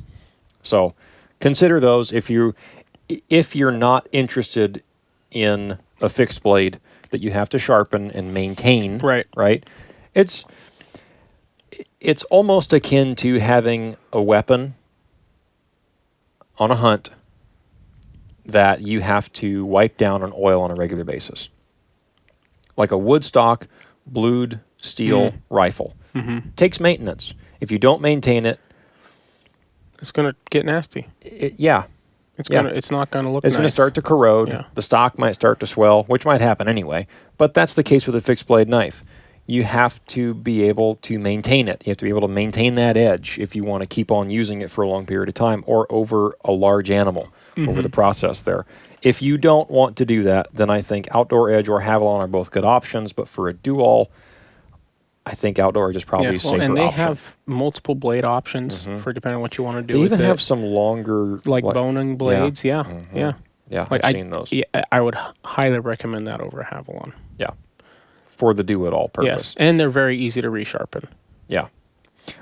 So consider those if you're not interested in a fixed blade that you have to sharpen and maintain. Right. It's almost akin to having a weapon on a hunt that you have to wipe down and oil on a regular basis. Like a woodstock, blued steel rifle. Takes maintenance. If you don't maintain it, it's going to get nasty. It's not going to look nice. It's going to start to corrode. Yeah. The stock might start to swell, which might happen anyway. But that's the case with a fixed blade knife. You have to be able to maintain it. You have to be able to maintain that edge if you want to keep on using it for a long period of time or over a large animal, over the process there. If you don't want to do that, then I think outdoor edge or Havalon are both good options. But for a do-all, I think outdoor edge is probably a safer option. And they have multiple blade options for depending on what you want to do they with it. They even have some longer... Like boning blades, Yeah, I've seen those. I would highly recommend that over a Havalon. Yeah, for the do-it-all purpose. Yes, and they're very easy to resharpen. Yeah.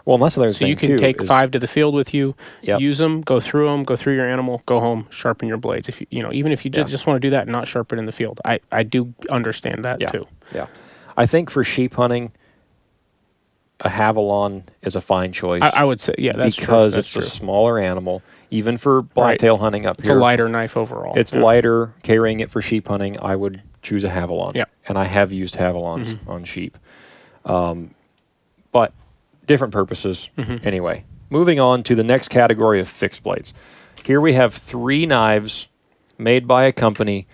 Well, and that's another thing, So you can take 5 to the field with you, use them, go through your animal, go home, sharpen your blades. If even if you just want to do that and not sharpen in the field. I do understand that too. Yeah. I think for sheep hunting, a Havalon is a fine choice. I would say, that's because true. It's a smaller animal. Even for blacktail hunting up here. It's a lighter knife overall. It's lighter. Carrying it for sheep hunting, I would choose a Havalon. Yeah. And I have used Havalons on sheep. But different purposes. Anyway, moving on to the next category of fixed blades. Here we have 3 knives made by a company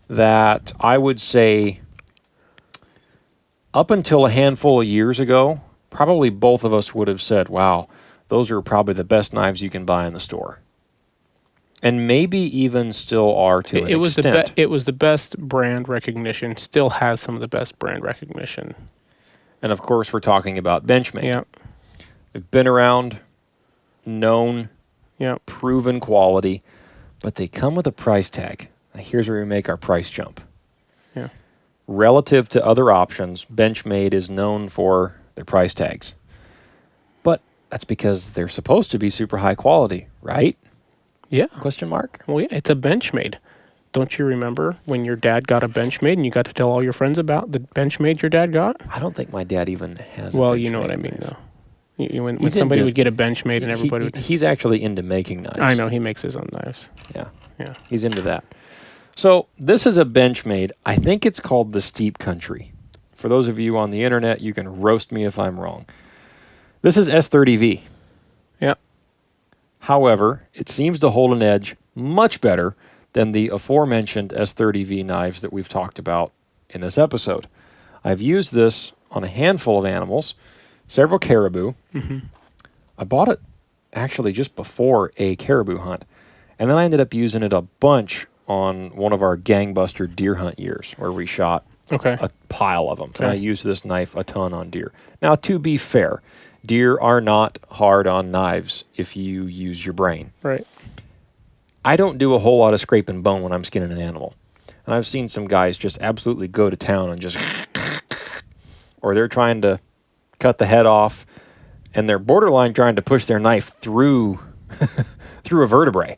that I would say up until a handful of years ago, probably both of us would have said, wow, those are probably the best knives you can buy in the store. And maybe even still are to an extent. It was the best brand recognition, still has some of the best brand recognition. And of course, we're talking about Benchmade. Yeah. They've been around, known, proven quality, but they come with a price tag. Now, here's where we make our price jump. Yeah. Relative to other options, Benchmade is known for their price tags. But that's because they're supposed to be super high quality, right? Yeah. Question mark? Well, yeah, it's a Benchmade. Don't you remember when your dad got a Benchmade and you got to tell all your friends about the Benchmade your dad got? I don't think my dad even has a Benchmade. You know what I mean, though. When somebody would get a Benchmade and everybody would... He's actually into making knives. I know. He makes his own knives. Yeah. He's into that. So this is a Benchmade. I think it's called the Steep Country. For those of you on the internet, you can roast me if I'm wrong. This is S30V. Yeah. However, it seems to hold an edge much better than the aforementioned S30V knives that we've talked about in this episode. I've used this on a handful of animals, several caribou. I bought it actually just before a caribou hunt. And then I ended up using it a bunch on one of our gangbuster deer hunt years where we shot a pile of them. Okay. And I used this knife a ton on deer. Now, to be fair, deer are not hard on knives if you use your brain. Right. I don't do a whole lot of scraping bone when I'm skinning an animal. And I've seen some guys just absolutely go to town and just... or they're trying to cut the head off, and they're borderline trying to push their knife through through a vertebrae.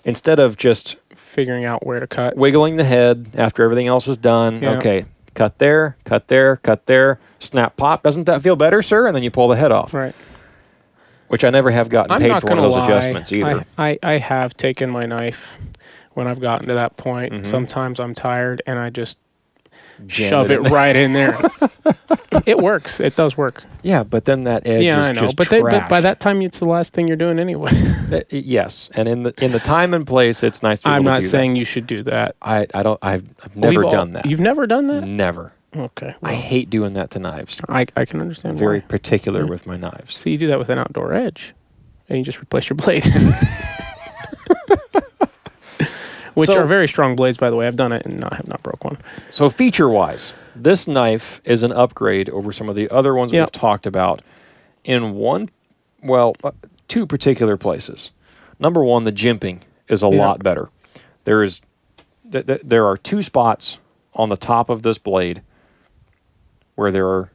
Instead of just... figuring out where to cut. Wiggling the head after everything else is done. Yeah. Okay, cut there, cut there, cut there. Snap, pop. Doesn't that feel better, sir? And then you pull the head off. Right. Which I never have gotten paid for one of those adjustments either. I have taken my knife when I've gotten to that point. Mm-hmm. Sometimes I'm tired and I just shove it right in there. It works. It does work. Yeah, but then that edge is just but by that time, it's the last thing you're doing anyway. Yes, and in the time and place, it's nice to be able to do that. I'm not saying you should do that. I've never done that. You've never done that? Never. Okay. Well, I hate doing that to knives. I can understand. I'm very particular with my knives. So you do that with an outdoor edge, and you just replace your blade. Which are very strong blades, by the way. I've done it, and I have not broke one. So feature-wise, this knife is an upgrade over some of the other ones we've talked about in two particular places. Number one, the jimping is a lot better. There are two spots on the top of this blade where there are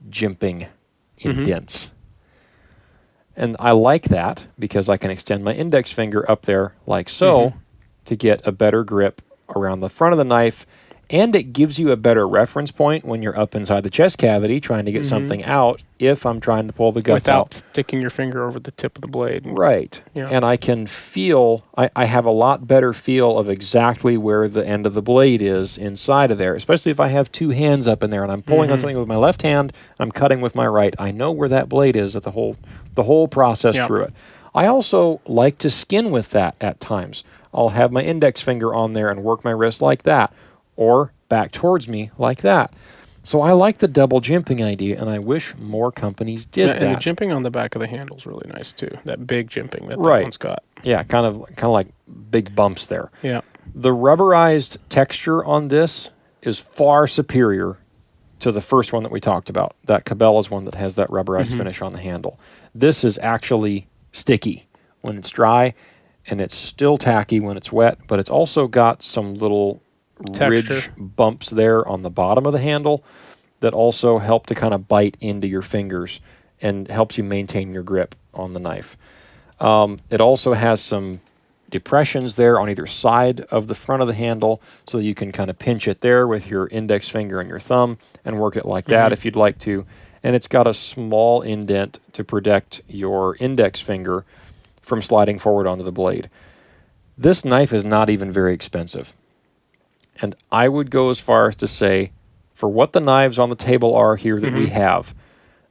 jimping indents. And I like that because I can extend my index finger up there like so to get a better grip around the front of the knife, and it gives you a better reference point when you're up inside the chest cavity trying to get something out if I'm trying to pull the guts out. Without sticking your finger over the tip of the blade. Right. Yeah. And I can feel, I have a lot better feel of exactly where the end of the blade is inside of there, especially if I have two hands up in there and I'm pulling on something with my left hand and I'm cutting with my right. I know where that blade is at the whole process through it. I also like to skin with that at times. I'll have my index finger on there and work my wrist like that, or back towards me like that. So I like the double jimping idea, and I wish more companies did that. And the jimping on the back of the handle is really nice too. That big jimping that one's got. Yeah, kind of like big bumps there. Yeah. The rubberized texture on this is far superior to the first one that we talked about. That Cabela's one that has that rubberized finish on the handle. This is actually sticky when it's dry, and it's still tacky when it's wet, but it's also got some little ridge bumps there on the bottom of the handle that also help to kind of bite into your fingers and helps you maintain your grip on the knife. It also has some depressions there on either side of the front of the handle, so you can kind of pinch it there with your index finger and your thumb and work it like that if you'd like to. And it's got a small indent to protect your index finger from sliding forward onto the blade. This knife is not even very expensive. And I would go as far as to say, for what the knives on the table are here that we have,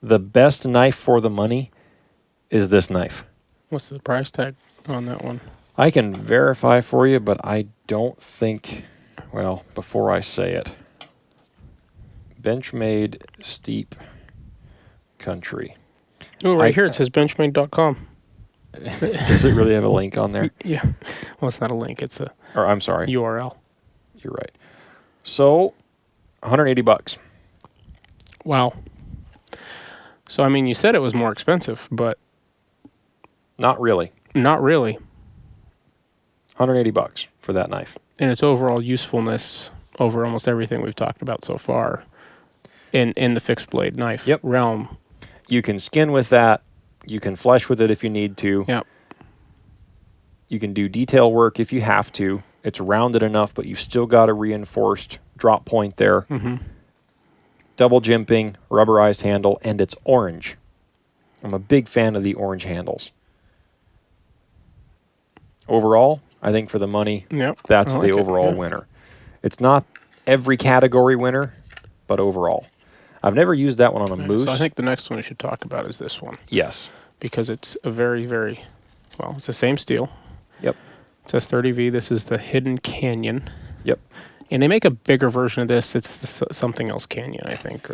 the best knife for the money is this knife. What's the price tag on that one? I can verify for you, but I don't think, well, before I say it, Benchmade Steep Country. Oh, right here it says benchmade.com. Does it really have a link on there? Yeah. Well, it's not a link. It's a I'm sorry. URL. You're right. So, $180. Wow. So, I mean, you said it was more expensive, but... Not really. Not really. $180 for that knife. And its overall usefulness over almost everything we've talked about so far in the fixed blade knife realm. You can skin with that. You can flesh with it if you need to. Yep. You can do detail work if you have to. It's rounded enough, but you've still got a reinforced drop point there. Double jimping, rubberized handle, and it's orange. I'm a big fan of the orange handles. Overall, I think for the money, that's the overall winner. It's not every category winner, but overall. I've never used that one on a moose. So I think the next one we should talk about is this one. Yes. Because it's a very, very, it's the same steel. Yep. It says 30V. This is the Hidden Canyon. Yep. And they make a bigger version of this. It's the something else Canyon, I think.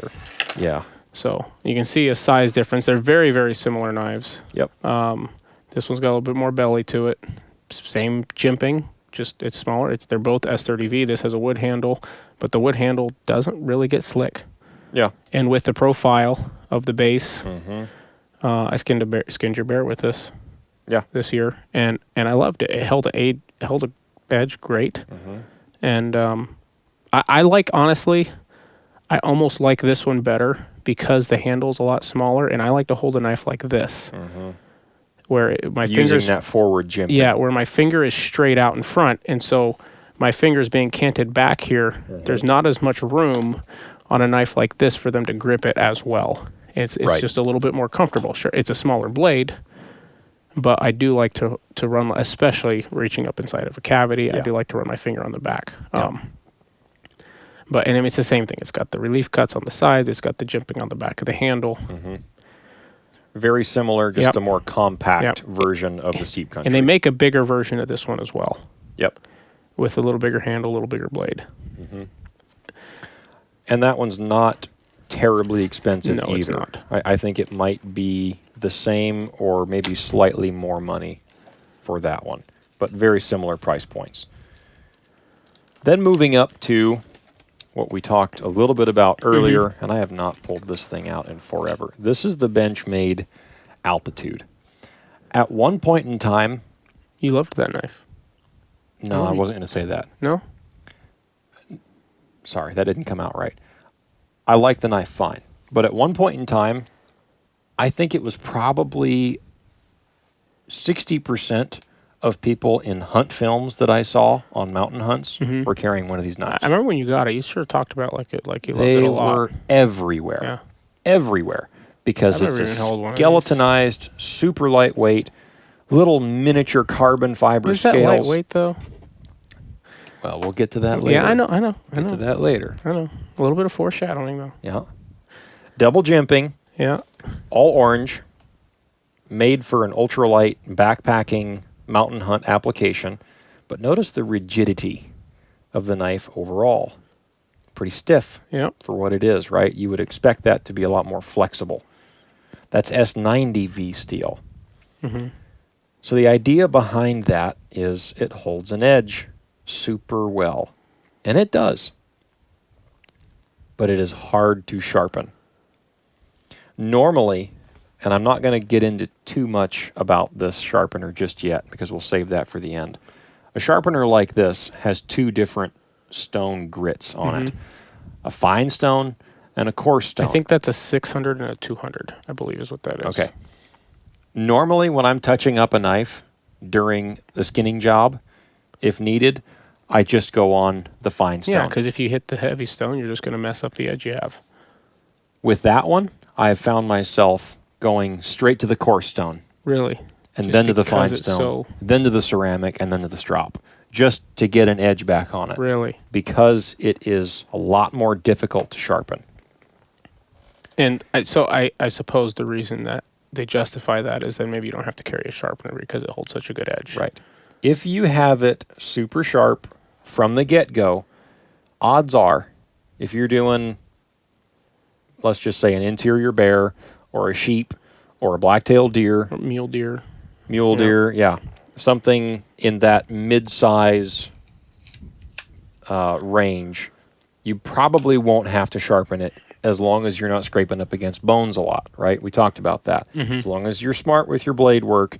Yeah. So you can see a size difference. They're very, very similar knives. Yep. This one's got a little bit more belly to it. Same jimping, just it's smaller. They're both S30V. This has a wood handle, but the wood handle doesn't really get slick. Yeah. And with the profile of the base, I skinned your bear with this. Yeah. This year, and I loved it. It held a edge great, and I like, honestly, I almost like this one better because the handle's a lot smaller, and I like to hold a knife like this, where my fingers using that forward jimping. Yeah, where my finger is straight out in front, and so my finger's being canted back here. There's not as much room on a knife like this for them to grip it as well. It's just a little bit more comfortable. Sure, it's a smaller blade, but I do like to run, especially reaching up inside of a cavity. I do like to run my finger on the back. But and I mean, it's the same thing. It's got the relief cuts on the sides. It's got the jimping on the back of the handle. Very similar, just a more compact version of the Steep Country. And they make a bigger version of this one as well. Yep. With a little bigger handle, a little bigger blade. And that one's not terribly expensive either. No, it's not. I think it might be the same or maybe slightly more money for that one, but very similar price points. Then moving up to what we talked a little bit about earlier, and I have not pulled this thing out in forever. This is the Benchmade Altitude. At one point in time... You loved that knife. No, I wasn't going to say that. No? Sorry, that didn't come out right. I like the knife fine. But at one point in time, I think it was probably 60% of people in hunt films that I saw on mountain hunts were carrying one of these knives. I remember when you got it, you sort of talked about like you loved it a lot. They were everywhere. Yeah. Everywhere. Because it's a skeletonized, super lightweight, little miniature carbon fiber scales. Is that lightweight, though? Well, we'll get to that later. Yeah, I know. Get to that later. I know. A little bit of foreshadowing, though. Yeah. Double jimping. Yeah. All orange. Made for an ultralight backpacking mountain hunt application. But notice the rigidity of the knife overall. Pretty stiff for what it is, right? You would expect that to be a lot more flexible. That's S90V steel. So the idea behind that is it holds an edge super well. And it does. But it is hard to sharpen. Normally, and I'm not going to get into too much about this sharpener just yet because we'll save that for the end. A sharpener like this has two different stone grits on it. A fine stone and a coarse stone. I think that's a 600 and a 200, I believe is what that is. Okay. Normally, when I'm touching up a knife during the skinning job, if needed, I just go on the fine stone. Yeah, because if you hit the heavy stone, you're just going to mess up the edge you have. With that one, I have found myself going straight to the coarse stone. Really? And then to the fine stone, then to the ceramic, and then to the strop, just to get an edge back on it. Really? Because it is a lot more difficult to sharpen. And so I suppose the reason that they justify that is that maybe you don't have to carry a sharpener because it holds such a good edge. Right. If you have it super sharp from the get-go, odds are, if you're doing, let's just say, an interior bear or a sheep or a black-tailed deer. Or mule deer. Mule deer, yeah. Something in that mid-size range, you probably won't have to sharpen it as long as you're not scraping up against bones a lot, right? We talked about that. As long as you're smart with your blade work,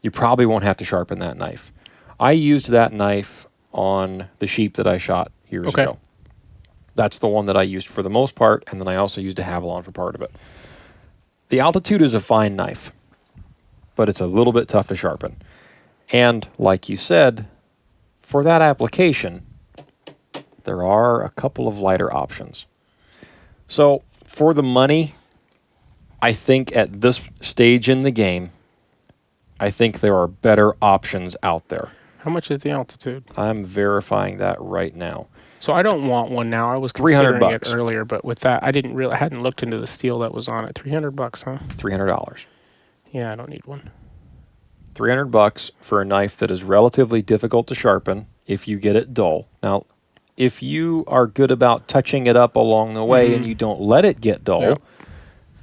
you probably won't have to sharpen that knife. I used that knife on the sheep that I shot years ago. That's the one that I used for the most part, and then I also used a Havalon for part of it. The Altitude is a fine knife, but it's a little bit tough to sharpen. And like you said, for that application, there are a couple of lighter options. So for the money, I think at this stage in the game, I think there are better options out there. How much is the Altitude? I'm verifying that right now. So I don't want one now. I was considering it earlier, but with that, I hadn't looked into the steel that was on it. $300, huh? $300. Yeah, I don't need one. $300 for a knife that is relatively difficult to sharpen if you get it dull. Now, if you are good about touching it up along the way and you don't let it get dull,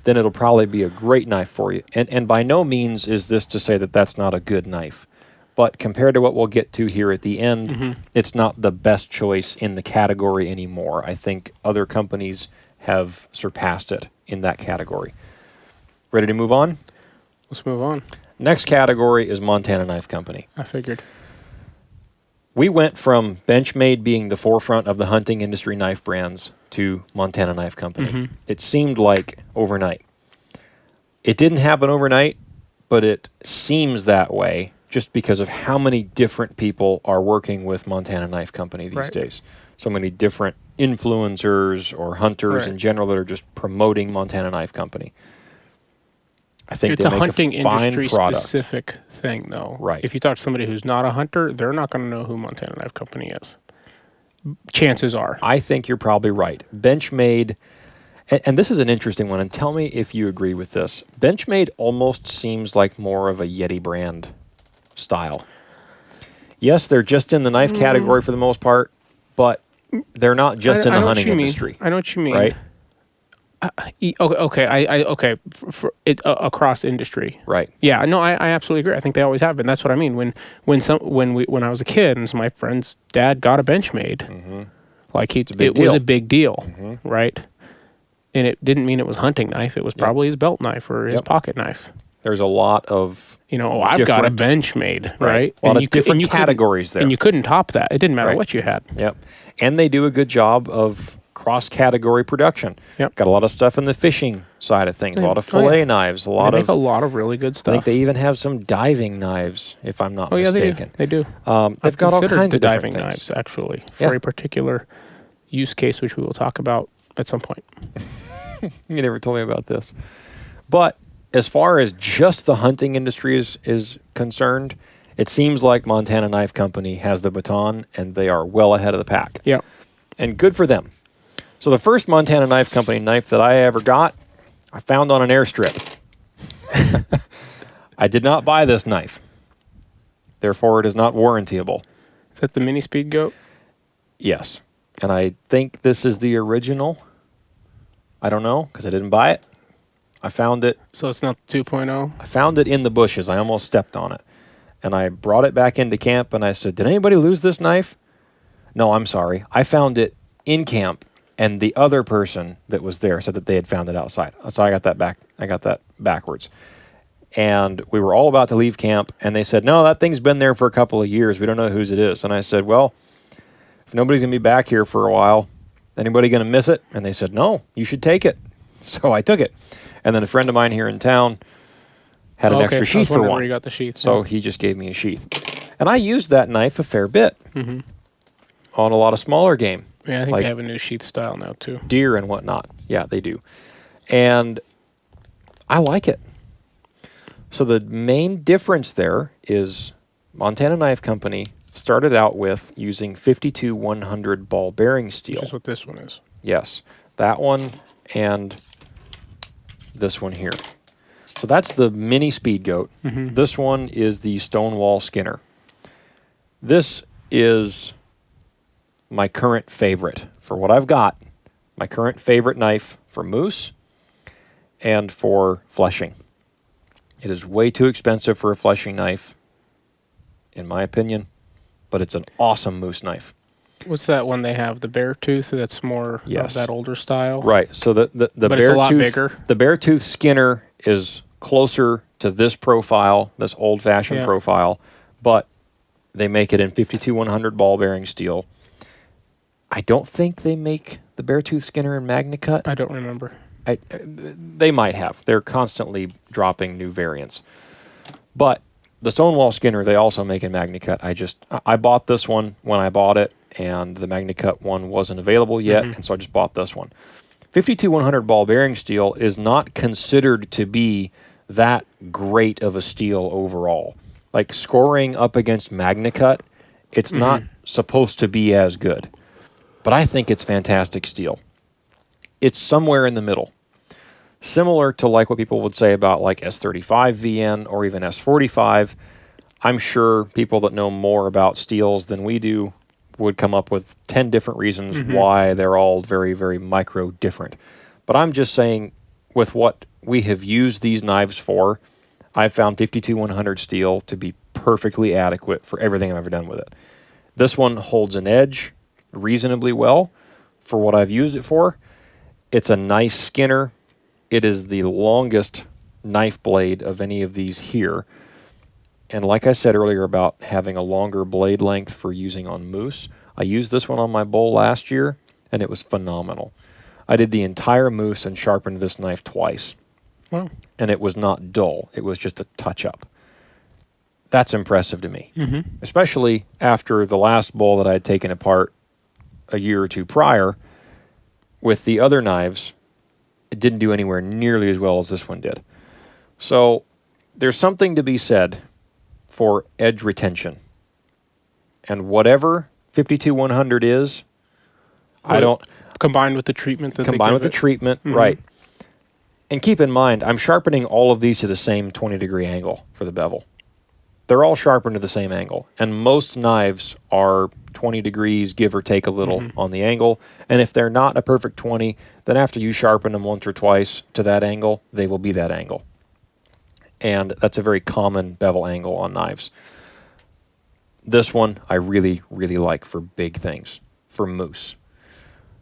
then it'll probably be a great knife for you. And by no means is this to say that that's not a good knife. But compared to what we'll get to here at the end, it's not the best choice in the category anymore. I think other companies have surpassed it in that category. Ready to move on? Let's move on. Next category is Montana Knife Company. I figured. We went from Benchmade being the forefront of the hunting industry knife brands to Montana Knife Company. It seemed like overnight. It didn't happen overnight, but it seems that way just because of how many different people are working with Montana Knife Company these days. So many different influencers or hunters in general that are just promoting Montana Knife Company. I think it's they a make hunting a fine industry product. specific thing, though. Right. If you talk to somebody who's not a hunter, they're not going to know who Montana Knife Company is. Chances are. I think you're probably right. Benchmade, and this is an interesting one, and tell me if you agree with this. Benchmade almost seems like more of a Yeti brand style. Yes, they're just in the knife category for the most part, but they're not just in the hunting industry. I know what you mean. Right? Okay. For it across industry. Right. Yeah. No, I absolutely agree. I think they always have been. That's what I mean. When I was a kid and my friend's dad got a Benchmade, like it was a big deal, right? And it didn't mean it was hunting knife. It was probably his belt knife or his pocket knife. There's a lot of I've got a Benchmade, right? A lot of different categories there, and you couldn't top that. It didn't matter what you had. Yep. And they do a good job of cross-category production. Yep. Got a lot of stuff in the fishing side of things. A lot of fillet knives. They make a lot of really good stuff. I think they even have some diving knives, if I'm not mistaken. They do. They've got all kinds of diving different knives, actually, for a particular use case, which we will talk about at some point. You never told me about this. But as far as just the hunting industry is concerned, it seems like Montana Knife Company has the baton, and they are well ahead of the pack. Yeah. And good for them. So the first Montana Knife Company knife that I ever got, I found on an airstrip. I did not buy this knife. Therefore, it is not warrantyable. Is that the mini speed goat? Yes. And I think this is the original. I don't know, because I didn't buy it. I found it. So it's not 2.0? I found it in the bushes. I almost stepped on it. And I brought it back into camp, and I said, did anybody lose this knife? No, I'm sorry. I found it in camp, and the other person that was there said that they had found it outside. So I got that back. I got that backwards. And we were all about to leave camp, and they said, no, that thing's been there for a couple of years. We don't know whose it is. And I said, well, if nobody's going to be back here for a while, anybody going to miss it? And they said, no, you should take it. So I took it. And then a friend of mine here in town had an extra sheath for one. Where you got the sheath. So he just gave me a sheath. And I used that knife a fair bit on a lot of smaller game. Yeah, I think they have a new sheath style now, too. Deer and whatnot. Yeah, they do. And I like it. So the main difference there is Montana Knife Company started out with using 52-100 ball bearing steel. Which is what this one is. Yes. That one and this one here. So that's the mini speed goat. This one is the Stonewall Skinner. This is my current favorite for what I've got. My current favorite knife for moose and for fleshing. It is way too expensive for a fleshing knife, in my opinion, but it's an awesome moose knife. What's that one they have? The bear tooth? That's more of that older style? Right. So the but bear it's a lot tooth, bigger. The bear tooth Skinner is closer to this profile, this old-fashioned profile, but they make it in 52-100 ball bearing steel. I don't think they make the bear tooth Skinner in MagnaCut. I don't remember. They might have. They're constantly dropping new variants. But the Stonewall Skinner, they also make in MagnaCut. I bought this one when I bought it, and the MagnaCut one wasn't available yet, and so I just bought this one. 52-100 ball bearing steel is not considered to be that great of a steel overall. Like scoring up against MagnaCut, it's not supposed to be as good. But I think it's fantastic steel. It's somewhere in the middle. Similar to like what people would say about like S35 VN or even S45. I'm sure people that know more about steels than we do would come up with 10 different reasons why they're all very, very micro different. But I'm just saying with what we have used these knives for, I've found 52-100 steel to be perfectly adequate for everything I've ever done with it. This one holds an edge reasonably well for what I've used it for. It's a nice skinner. It is the longest knife blade of any of these here. And like I said earlier about having a longer blade length for using on moose, I used this one on my bull last year, and it was phenomenal. I did the entire moose and sharpened this knife twice. Wow. And it was not dull. It was just a touch-up. That's impressive to me, especially after the last bull that I had taken apart a year or two prior. With the other knives, it didn't do anywhere nearly as well as this one did. So there's something to be said for edge retention. And whatever 52-100 is, I don't... Combined with the treatment that combined with the treatment, right. And keep in mind, I'm sharpening all of these to the same 20-degree angle for the bevel. They're all sharpened to the same angle. And most knives are 20 degrees, give or take a little on the angle. And if they're not a perfect 20, then after you sharpen them once or twice to that angle, they will be that angle. And that's a very common bevel angle on knives. This one I really, really like for big things, for moose.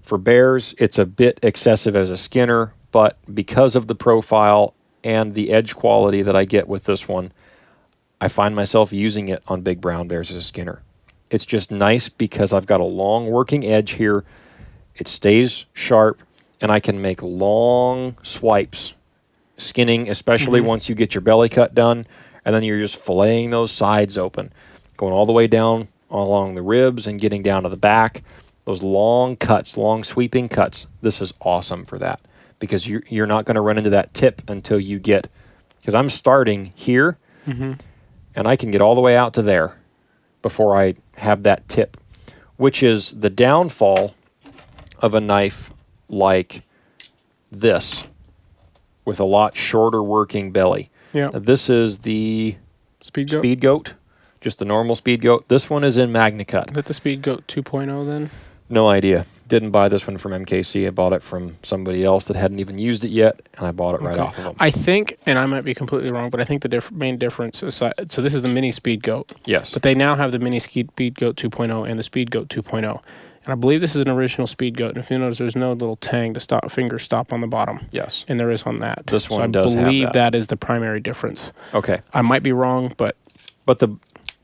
For bears, it's a bit excessive as a skinner, but because of the profile and the edge quality that I get with this one, I find myself using it on big brown bears as a skinner. It's just nice because I've got a long working edge here. It stays sharp, and I can make long swipes, skinning, especially once you get your belly cut done, and then you're just filleting those sides open, going all the way down along the ribs and getting down to the back. Those long cuts, long sweeping cuts, this is awesome for that because you're not going to run into that tip until you get, because I'm starting here, and I can get all the way out to there before I have that tip, which is the downfall of a knife like this with a lot shorter working belly. Yeah. This is the Speed Goat, just the normal Speed Goat. This one is in MagnaCut. Is that the Speed Goat 2.0 then? No idea. Didn't buy this one from MKC. I bought it from somebody else that hadn't even used it yet, and I bought it right off of them. I think, and I might be completely wrong, but I think the main difference is, so this is the Mini Speed Goat. Yes. But they now have the Mini Speed Goat 2.0 and the Speed Goat 2.0. And I believe this is an original Speed Goat. And if you notice, there's no little tang to stop, finger stop on the bottom. Yes. And there is on that. This one does have that. I believe that is the primary difference. Okay. I might be wrong, but...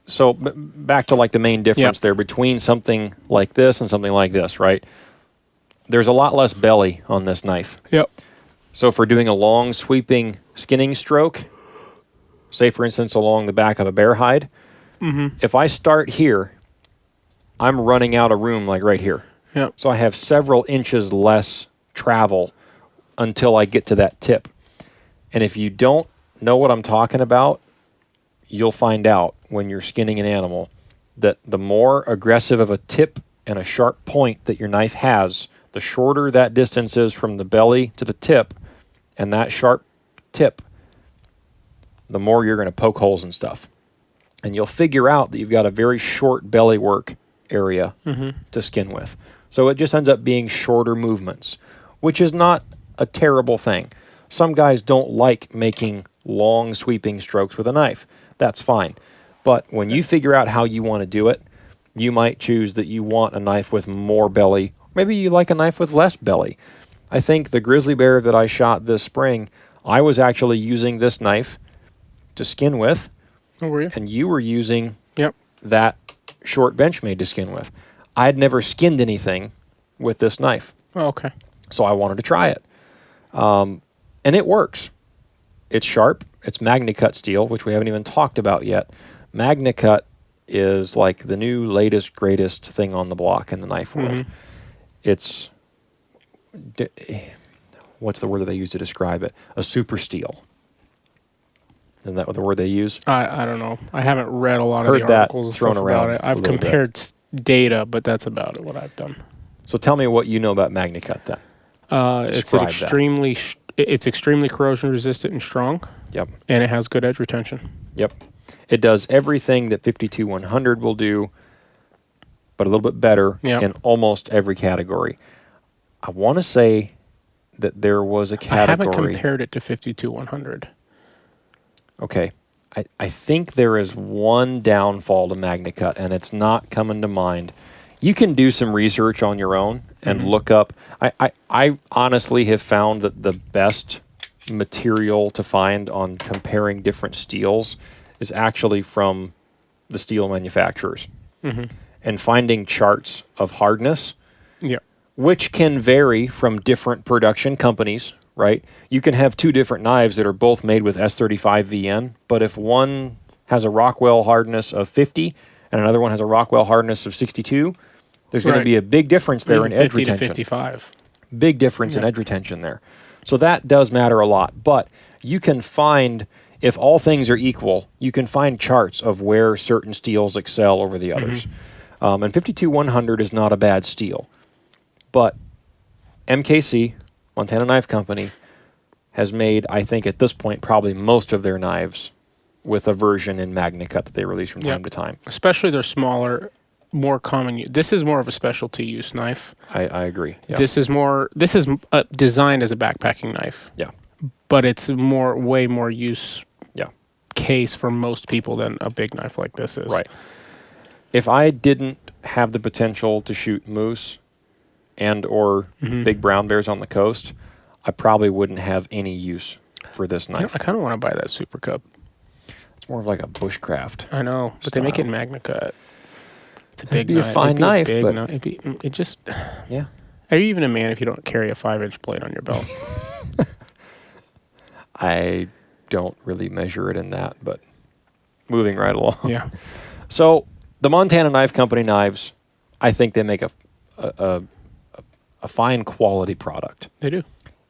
So back to like the main difference there between something like this and something like this, right? There's a lot less belly on this knife. Yep. So if we're doing a long sweeping skinning stroke, say for instance along the back of a bear hide, if I start here, I'm running out of room like right here. Yep. So I have several inches less travel until I get to that tip. And if you don't know what I'm talking about, you'll find out when you're skinning an animal that the more aggressive of a tip and a sharp point that your knife has, the shorter that distance is from the belly to the tip, and that sharp tip, the more you're going to poke holes and stuff. And you'll figure out that you've got a very short belly work area to skin with. So it just ends up being shorter movements, which is not a terrible thing. Some guys don't like making long sweeping strokes with a knife. That's fine. But when you figure out how you want to do it, you might choose that you want a knife with more belly. Maybe you like a knife with less belly. I think the grizzly bear that I shot this spring, I was actually using this knife to skin with. Oh, were you? And you were using that short Benchmade to skin with. I had never skinned anything with this knife. Oh, okay. So I wanted to try it. And it works. It's sharp. It's MagnaCut steel, which we haven't even talked about yet. MagnaCut is like the new, latest, greatest thing on the block in the knife world. It's, what's the word that they use to describe it? A super steel. Isn't that the word they use? I don't know. I haven't read a lot of the articles thrown around about it. I've compared data, but that's about it, what I've done. So tell me what you know about MagnaCut then. It's extremely corrosion resistant and strong. Yep. And it has good edge retention. Yep. It does everything that 52-100 will do, but a little bit better in almost every category. I want to say that there was a category. I haven't compared it to 52-100. Okay. I think there is one downfall to MagnaCut, and it's not coming to mind. You can do some research on your own and look up. I honestly have found that the best material to find on comparing different steels is actually from the steel manufacturers. And finding charts of hardness, which can vary from different production companies, right? You can have two different knives that are both made with S35VN, but if one has a Rockwell hardness of 50 and another one has a Rockwell hardness of 62, there's going to be a big difference there in edge retention. 50 to 55. Big difference in edge retention there. So that does matter a lot. But you can find, if all things are equal, you can find charts of where certain steels excel over the others. And 52-100 is not a bad steel. But MKC, Montana Knife Company, has made, I think at this point, probably most of their knives with a version in MagnaCut that they release from time to time. Especially their smaller, more common use. This is more of a specialty use knife. I agree. Yeah. This is designed as a backpacking knife. Yeah. But it's way more use case for most people than a big knife like this is. Right. If I didn't have the potential to shoot moose and or big brown bears on the coast, I probably wouldn't have any use for this knife. I kind of want to buy that Super Cup. It's more of like a bushcraft. I know, but they make it in MagnaCut. It's a big knife. It'd be a fine knife, but it just... Yeah. Are you even a man if you don't carry a 5-inch blade on your belt? I don't really measure it in that, but moving right along. Yeah. So the Montana Knife Company knives, I think they make a fine quality product. They do.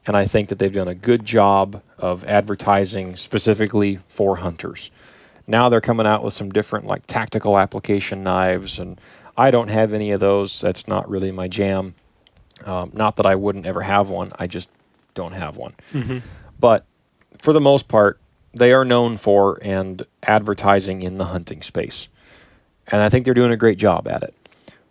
And I think that they've done a good job of advertising specifically for hunters. Now they're coming out with some different like tactical application knives, and I don't have any of those. That's not really my jam. Not that I wouldn't ever have one. I just don't have one. But for the most part, they are known for and advertising in the hunting space. And I think they're doing a great job at it.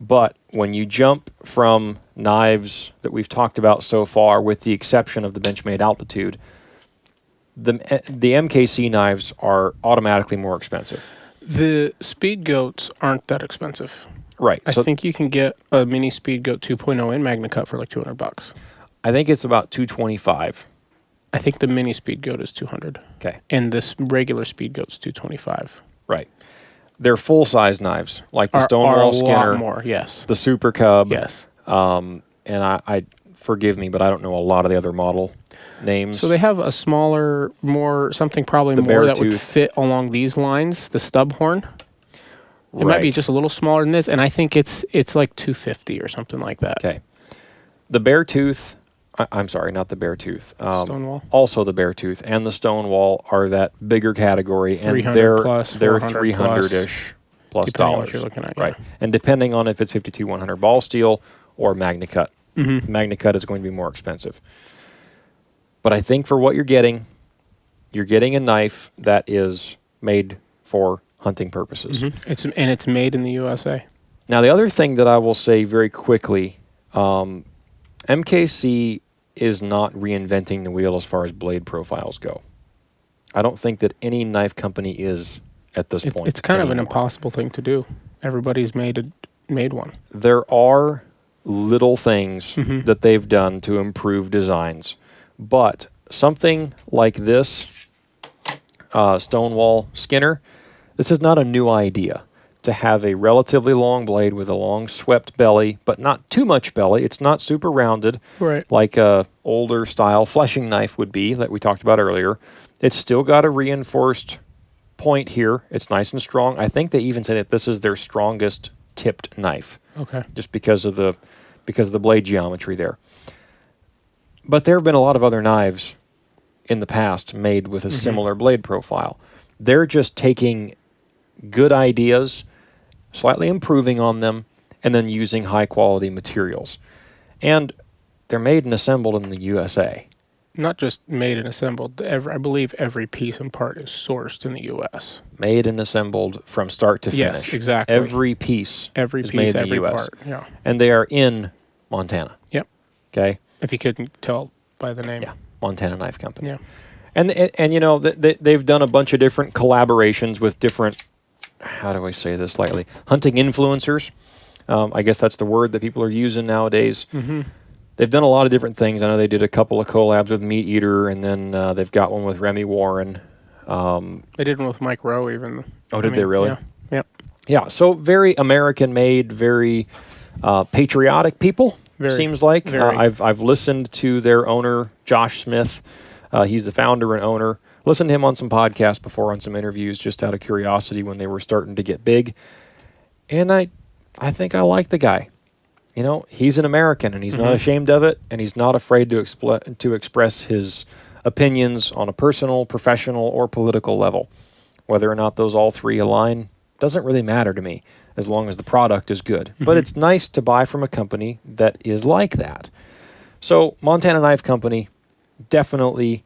But when you jump from knives that we've talked about so far, with the exception of the Benchmade Altitude, the MKC knives are automatically more expensive. The Speed Goats aren't that expensive. Right. I think you can get a mini Speed Goat 2.0 in MagnaCut for like $200. I think it's about $225. I think the mini Speed Goat is $200. Okay. And this regular Speed Goat's $225. Right. They're full-size knives, like the Stonewall Skinner. Lot more, yes. The Super Cub. Yes. And I forgive me, but I don't know a lot of the other model names. So they have a smaller, something probably more that would fit along these lines, the stub horn. It might be just a little smaller than this, and I think it's like $250 or something like that. Okay. The Beartooth, I'm sorry, not the Beartooth. Stonewall. Also the Beartooth and the Stonewall are that bigger category, and they're 300-ish plus dollars. What you're looking at, right. And depending on if it's 52-100 ball steel or MagnaCut. MagnaCut is going to be more expensive. But I think for what you're getting a knife that is made for hunting purposes. It's made in the USA. Now, the other thing that I will say very quickly, MKC is not reinventing the wheel as far as blade profiles go. I don't think that any knife company is at this point. It's kind of an impossible thing to do. Everybody's made one. There are little things that they've done to improve designs, but something like this Stonewall Skinner, this is not a new idea. To have a relatively long blade with a long swept belly, but not too much belly. It's not super rounded, like a older style fleshing knife would be, that we talked about earlier. It's still got a reinforced point here. It's nice and strong. I think they even say that this is their strongest tipped knife. Okay. Just because of the blade geometry there. But there have been a lot of other knives in the past made with a similar blade profile. They're just taking good ideas, slightly improving on them, and then using high-quality materials. And they're made and assembled in the USA. Not just made and assembled. I believe every piece and part is sourced in the U.S. Made and assembled from start to finish. Yes, exactly. Every piece is made in the U.S. Part, yeah. And they are in Montana. Yep. Okay? If you couldn't tell by the name. Yeah, Montana Knife Company. Yeah. And you know, they've done a bunch of different collaborations with different, how do I say this lightly, hunting influencers. I guess that's the word that people are using nowadays. Mm-hmm. They've done a lot of different things. I know they did a couple of collabs with Meat Eater, and then they've got one with Remy Warren. They did one with Mike Rowe even. Oh, did they really? Yeah. Yep. Yeah, so very American-made, very patriotic people, seems like. I've listened to their owner, Josh Smith. He's the founder and owner. Listened to him on some podcasts before, on some interviews, just out of curiosity when they were starting to get big. And I think I like the guy. You know, he's an American, and he's not ashamed of it, and he's not afraid to express his opinions on a personal, professional, or political level. Whether or not those all three align doesn't really matter to me, as long as the product is good. But it's nice to buy from a company that is like that. So Montana Knife Company definitely,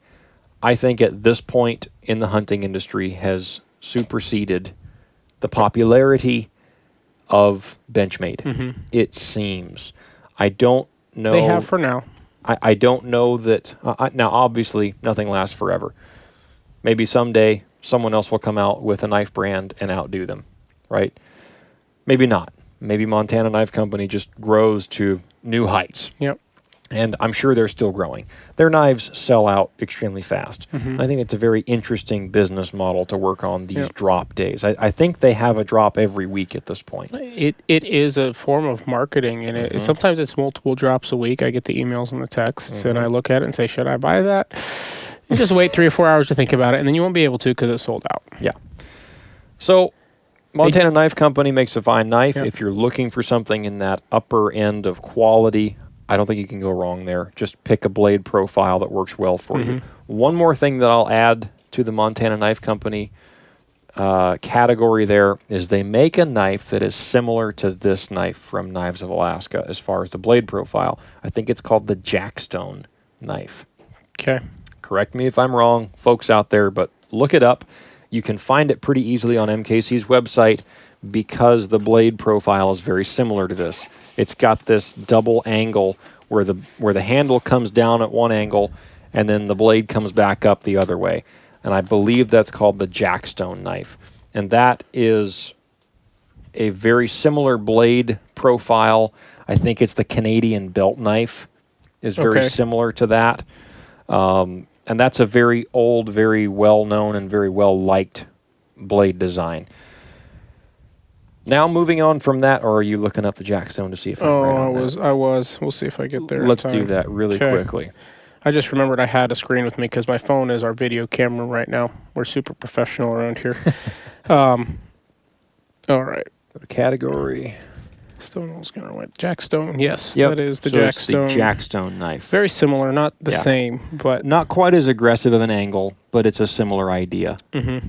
I think at this point in the hunting industry, has superseded the popularity of Benchmade. It seems. I don't know. They have for now. I don't know that. Now, obviously, nothing lasts forever. Maybe someday someone else will come out with a knife brand and outdo them, right? Maybe not. Maybe Montana Knife Company just grows to new heights. Yep. And I'm sure they're still growing. Their knives sell out extremely fast. I think it's a very interesting business model to work on these drop days. I think they have a drop every week at this point. It is a form of marketing, and sometimes it's multiple drops a week. I get the emails and the texts, and I look at it and say, should I buy that? You just wait 3 or 4 hours to think about it, and then you won't be able to because it's sold out. Yeah. So Montana Knife Company makes a fine knife. If you're looking for something in that upper end of quality, I don't think you can go wrong there. Just pick a blade profile that works well for you. One more thing that I'll add to the Montana Knife Company category there is they make a knife that is similar to this knife from Knives of Alaska as far as the blade profile. I think it's called the Jackstone knife. Okay. Correct me if I'm wrong, folks out there, but look it up. You can find it pretty easily on MKC's website because the blade profile is very similar to this. It's got this double angle where the handle comes down at one angle and then the blade comes back up the other way. And I believe that's called the Jackstone knife. And that is a very similar blade profile. I think it's the Canadian belt knife is very similar to that. And that's a very old, very well-known, and very well-liked blade design. Now moving on from that, or are you looking up the Jackstone to see if I'm right on that? I was. We'll see if I get there. Let's do that really quickly. I just remembered I had a screen with me because my phone is our video camera right now. We're super professional around here. All right. Go to category. Stonewall Skinner went Jackstone. Yes, that is the Jackstone. It's the Jackstone knife. Very similar, not the same, but not quite as aggressive of an angle, but it's a similar idea.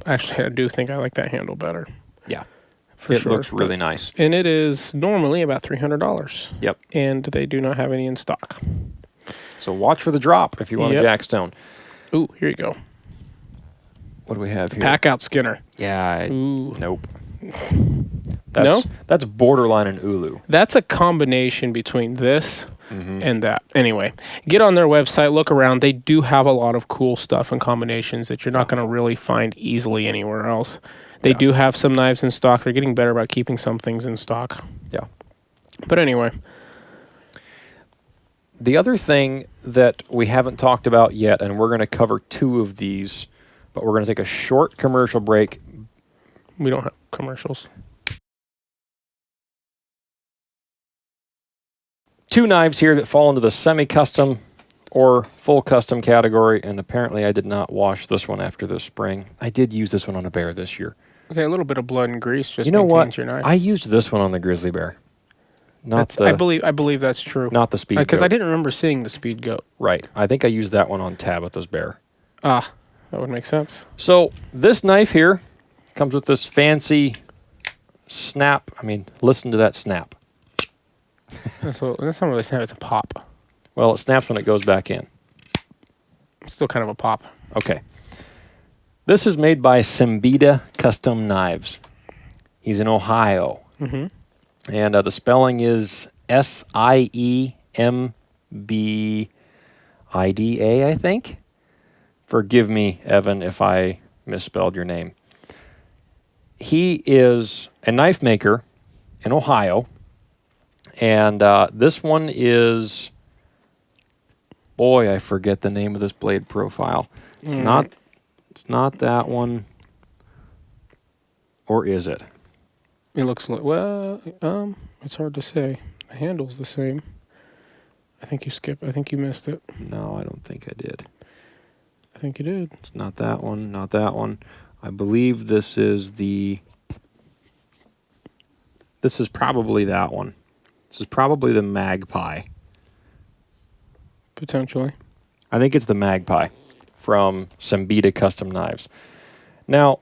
Actually, I do think I like that handle better. Yeah. It looks really nice. And it is normally about $300. Yep. And they do not have any in stock. So watch for the drop if you want a Jackstone. Ooh, here you go. What do we have here? Pack out Skinner. Yeah. Nope. No? That's borderline an Ulu. That's a combination between this and that. Anyway, get on their website, look around. They do have a lot of cool stuff and combinations that you're not going to really find easily anywhere else. They do have some knives in stock. They're getting better about keeping some things in stock. Yeah. But anyway. The other thing that we haven't talked about yet, and we're going to cover 2 of these, but we're going to take a short commercial break. We don't have commercials. 2 knives here that fall into the semi-custom or full custom category, and apparently I did not wash this one after this spring. I did use this one on a bear this year. Okay, a little bit of blood and grease just you know maintains what? Your knife. I used this one on the grizzly bear. I believe that's true. Not the speed goat. Because I didn't remember seeing the speed goat. Right. I think I used that one on Tabitha's bear. That would make sense. So this knife here comes with this fancy snap. I mean, listen to that snap. That's not really snap. It's a pop. Well, it snaps when it goes back in. It's still kind of a pop. Okay. This is made by Simbita Custom Knives. He's in Ohio. And the spelling is SIEMB. IDA, I think. Forgive me, Evan, if I misspelled your name. He is a knife maker in Ohio, and this one is, boy, I forget the name of this blade profile. It's not that one, or is it? It looks like, well, it's hard to say. The handle's the same. I think you missed it. No, I don't think I did. I think you did. It's not that one, not that one. I believe this is probably that one. This is probably the Magpie. Potentially. I think it's the Magpie from Simbita Custom Knives. Now,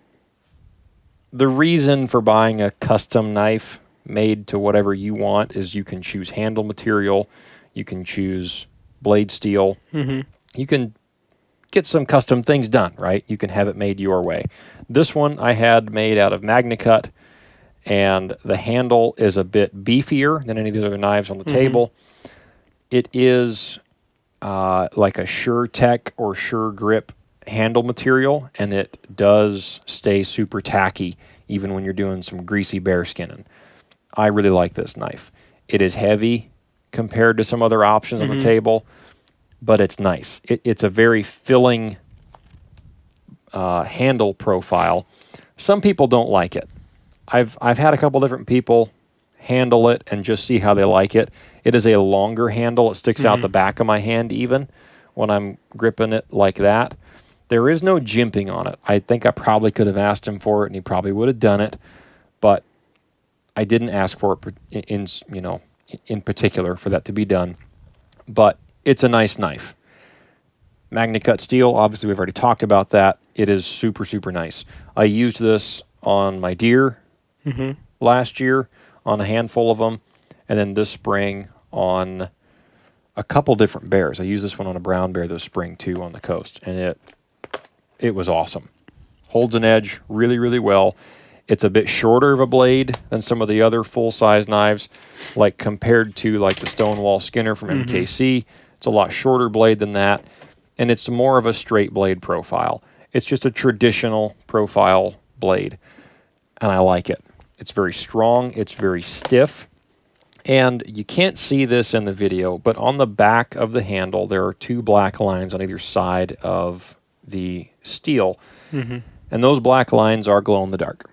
the reason for buying a custom knife made to whatever you want is you can choose handle material, you can choose blade steel, you can get some custom things done, right? You can have it made your way. This one I had made out of MagnaCut, and the handle is a bit beefier than any of the other knives on the table. It is like a SureTech or Sure Grip handle material, and it does stay super tacky even when you're doing some greasy bear skinning. I really like this knife. It is heavy compared to some other options on the table, but it's nice. It's a very filling handle profile. Some people don't like it. I've had a couple different people handle it and just see how they like it. It is a longer handle. It sticks out the back of my hand even when I'm gripping it like that. There is no jimping on it. I think I probably could have asked him for it, and he probably would have done it, but I didn't ask for it in particular for that to be done. But it's a nice knife. MagnaCut steel, obviously we've already talked about that. It is super, super nice. I used this on my deer last year, on a handful of them, and then this spring on a couple different bears. I used this one on a brown bear this spring too on the coast, and it was awesome. Holds an edge really, really well. It's a bit shorter of a blade than some of the other full-size knives, like compared to like the Stonewall Skinner from MKC. It's a lot shorter blade than that, and it's more of a straight blade profile. It's just a traditional profile blade, and I like it. It's very strong. It's very stiff, and you can't see this in the video, but on the back of the handle, there are two black lines on either side of the steel, and those black lines are glow-in-the-dark.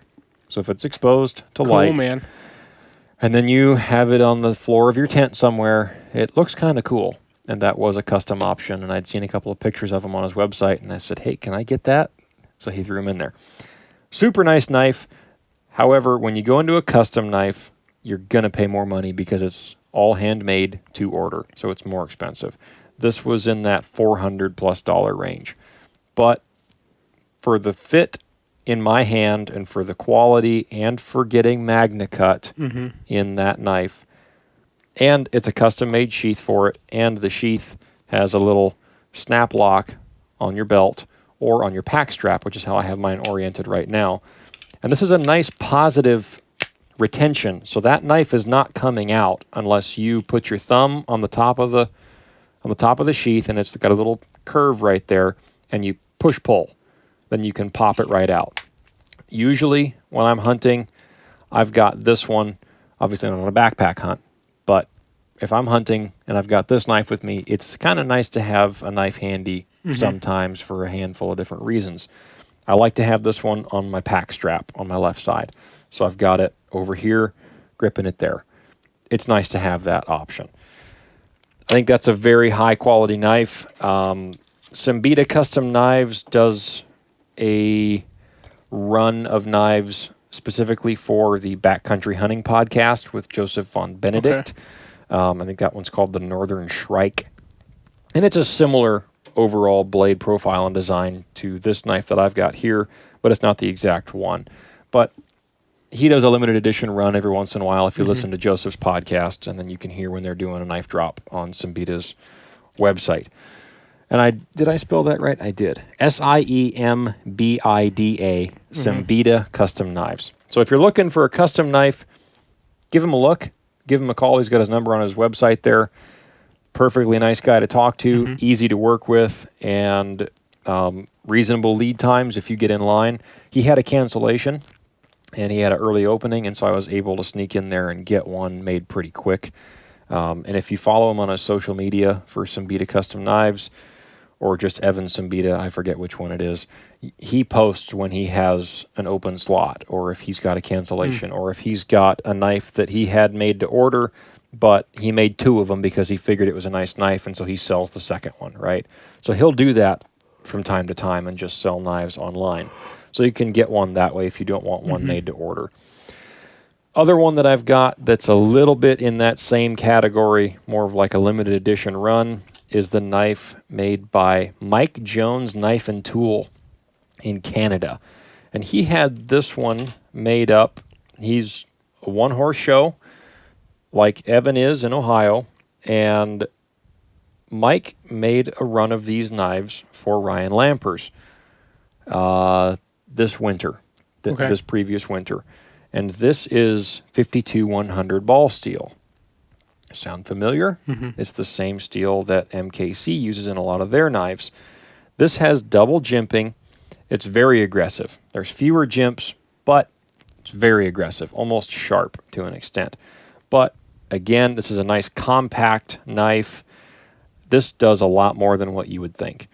So if it's exposed to light, man. And then you have it on the floor of your tent somewhere, it looks kind of cool. And that was a custom option, and I'd seen a couple of pictures of them on his website, and I said, hey, can I get that? So he threw them in there. Super nice knife. However, when you go into a custom knife, you're going to pay more money because it's all handmade to order, so it's more expensive. This was in that $400+ range. But for the fit in my hand and for the quality and for getting MagnaCut in that knife, and it's a custom-made sheath for it, and the sheath has a little snap lock on your belt or on your pack strap, which is how I have mine oriented right now. And this is a nice positive retention, so that knife is not coming out unless you put your thumb on the top of the sheath, and it's got a little curve right there, and you push-pull. Then you can pop it right out. Usually, when I'm hunting, I've got this one. Obviously, I'm on a backpack hunt, but if I'm hunting and I've got this knife with me, it's kind of nice to have a knife handy sometimes for a handful of different reasons. I like to have this one on my pack strap on my left side. So I've got it over here, gripping it there. It's nice to have that option. I think that's a very high-quality knife. Simbita Custom Knives does a run of knives specifically for the Backcountry Hunting podcast with Joseph von Benedict. Okay. I think that one's called the Northern Shrike. And it's a similar overall blade profile and design to this knife that I've got here, but it's not the exact one. But he does a limited edition run every once in a while if you listen to Joseph's podcast, and then you can hear when they're doing a knife drop on Simbita's website. And did I spell that right? I did. Siembida, Simbita Custom Knives. So if you're looking for a custom knife, give him a look. Give him a call. He's got his number on his website there. perfectly nice guy to talk to, easy to work with, and reasonable lead times if you get in line. He had a cancellation, and he had an early opening, and so I was able to sneak in there and get one made pretty quick. And if you follow him on his social media for Simbita Custom Knives, or just Evan Simbita, I forget which one it is, he posts when he has an open slot, or if he's got a cancellation, or if he's got a knife that he had made to order, but he made 2 of them because he figured it was a nice knife, and so he sells the second one, right? So he'll do that from time to time and just sell knives online. So you can get one that way if you don't want one made to order. Other one that I've got that's a little bit in that same category, more of like a limited edition run, is the knife made by Mike Jones Knife and Tool in Canada. And he had this one made up. He's a one-horse show, like Evan is in Ohio, and Mike made a run of these knives for Ryan Lampers this winter, this previous winter. And this is 52-100 ball steel. Sound familiar? It's the same steel that MKC uses in a lot of their knives. This has double jimping. It's very aggressive. There's fewer jimps, but it's very aggressive, almost sharp to an extent. But again, this is a nice compact knife. This does a lot more than what you would think.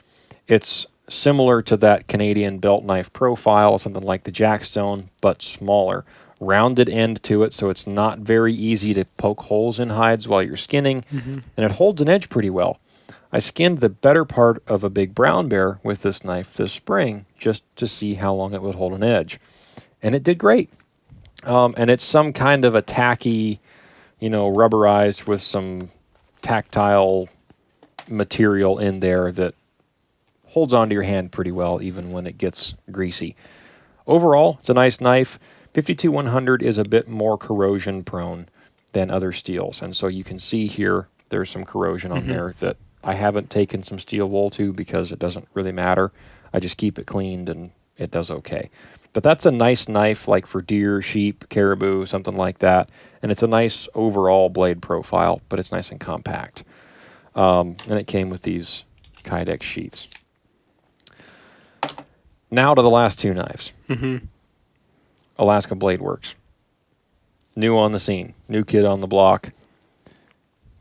It's similar to that Canadian belt knife profile, something like the Jackstone, but smaller. Rounded end to it, so it's not very easy to poke holes in hides while you're skinning, and it holds an edge pretty well. I skinned the better part of a big brown bear with this knife this spring just to see how long it would hold an edge, and it did great. And it's some kind of a tacky, rubberized with some tactile material in there that holds onto your hand pretty well even when it gets greasy. Overall, it's a nice knife. 52-100 is a bit more corrosion prone than other steels. And so you can see here there's some corrosion on there that I haven't taken some steel wool to because it doesn't really matter. I just keep it cleaned and it does okay. But that's a nice knife like for deer, sheep, caribou, something like that. And it's a nice overall blade profile, but it's nice and compact. And it came with these Kydex sheaths. Now to the last 2 knives. Alaska Blade Works. New on the scene. New kid on the block.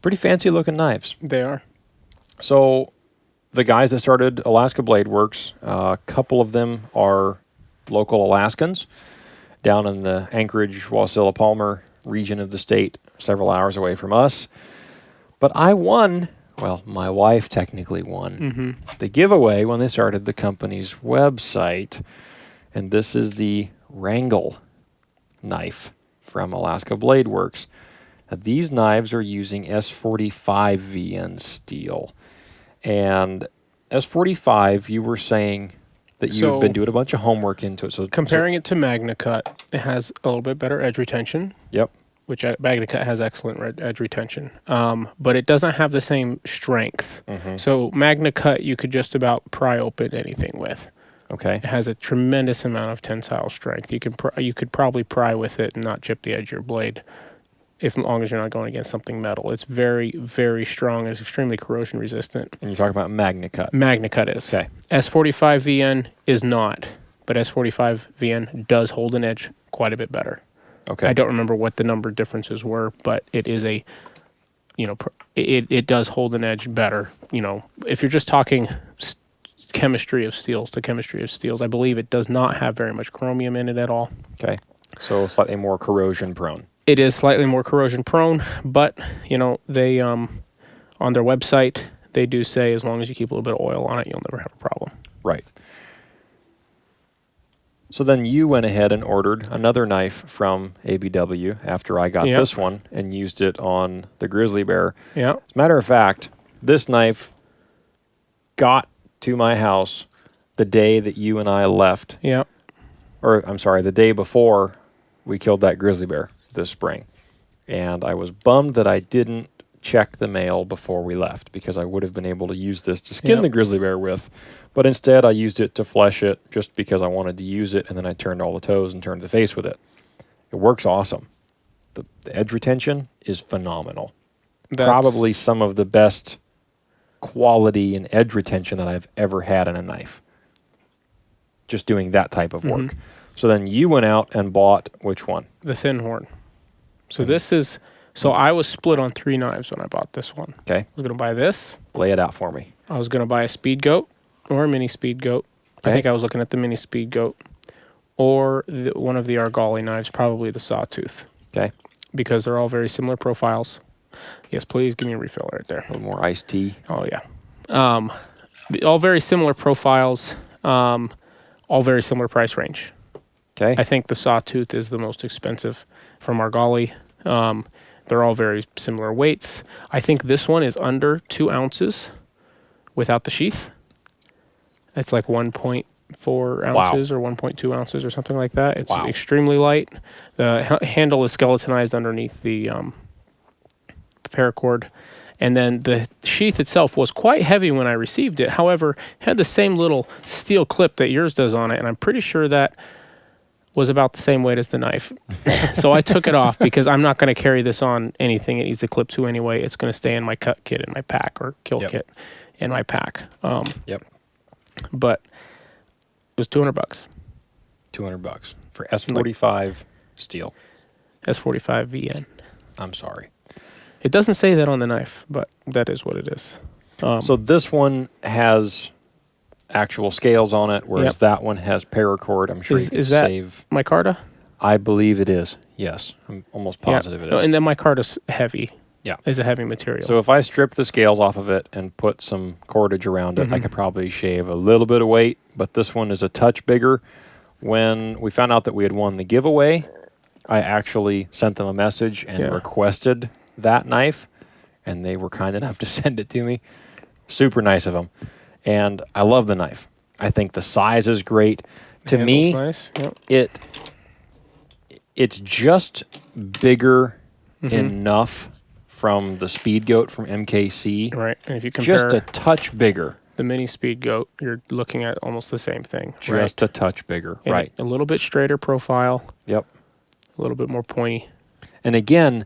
Pretty fancy looking knives. They are. So the guys that started Alaska Blade Works, a couple of them are local Alaskans down in the Anchorage, Wasilla, Palmer region of the state, several hours away from us. But I won, well, my wife technically won, the giveaway when they started the company's website. And this is the Wrangle knife from Alaska Blade Works. Now, these knives are using S45 VN steel. And S45, you were saying that you've been doing a bunch of homework into it. So comparing it to MagnaCut, it has a little bit better edge retention. Yep. Which MagnaCut has excellent edge retention. But it doesn't have the same strength. So MagnaCut, you could just about pry open anything with. Okay. It has a tremendous amount of tensile strength. You could probably pry with it and not chip the edge of your blade, as long as you're not going against something metal. It's very, very strong. It's extremely corrosion resistant. And you're talking about MagnaCut. MagnaCut is. Okay. S45 VN is not, but S45 VN does hold an edge quite a bit better. Okay. I don't remember what the number differences were, but it is it does hold an edge better. If you're just talking chemistry of steels to chemistry of steels, I believe it does not have very much chromium in it at all. Okay. So slightly more corrosion prone. It is slightly more corrosion prone, but they on their website they do say as long as you keep a little bit of oil on it, you'll never have a problem. Right. So then you went ahead and ordered another knife from ABW after I got this one and used it on the grizzly bear. Yeah. As a matter of fact, this knife got to my house the day that you and I left. Yeah. Or, I'm sorry, the day before we killed that grizzly bear this spring. And I was bummed that I didn't check the mail before we left because I would have been able to use this to skin the grizzly bear with. But instead, I used it to flesh it just because I wanted to use it, and then I turned all the toes and turned the face with it. It works awesome. The edge retention is phenomenal. probably some of the best quality and edge retention that I've ever had in a knife. Just doing that type of work. So then you went out and bought which one? The thin horn. So I was split on 3 knives when I bought this one. Okay. I was going to buy this. Lay it out for me. I was going to buy a Speed Goat or a mini Speed Goat. Okay. I think I was looking at the mini Speed Goat or one of the Argali knives, probably the Sawtooth. Okay. Because they're all very similar profiles. Yes, please give me a refill right there. A little more iced tea. Oh, yeah. All very similar profiles, all very similar price range. Okay. I think the Sawtooth is the most expensive from Argali. They're all very similar weights. I think this one is under 2 ounces without the sheath. It's like 1.4 ounces or 1.2 ounces or something like that. It's extremely light. The handle is skeletonized underneath the paracord. And then the sheath itself was quite heavy when I received it. However, it had the same little steel clip that yours does on it. And I'm pretty sure that was about the same weight as the knife. So I took it off because I'm not going to carry this on anything it needs to clip to anyway. It's going to stay in my cut kit in my pack or kill kit in my pack. But it was $200. $200 for S45 steel. S45 VN. I'm sorry. It doesn't say that on the knife, but that is what it is. So this one has actual scales on it, whereas that one has paracord. I'm sure you can save. Micarta? I believe it is. Yes, I'm almost positive it is. And then micarta's heavy. Yeah, is a heavy material. So if I strip the scales off of it and put some cordage around it, I could probably shave a little bit of weight. But this one is a touch bigger. When we found out that we had won the giveaway, I actually sent them a message and requested that knife, and they were kind enough to send it to me. Super nice of them. And I love the knife. I think the size is great. To me, nice. it's just bigger enough from the Speed Goat from MKC. Right. And if you compare just a touch bigger. The mini Speed Goat, you're looking at almost the same thing. Just a touch bigger. And right. A little bit straighter profile. Yep. A little bit more pointy. And again,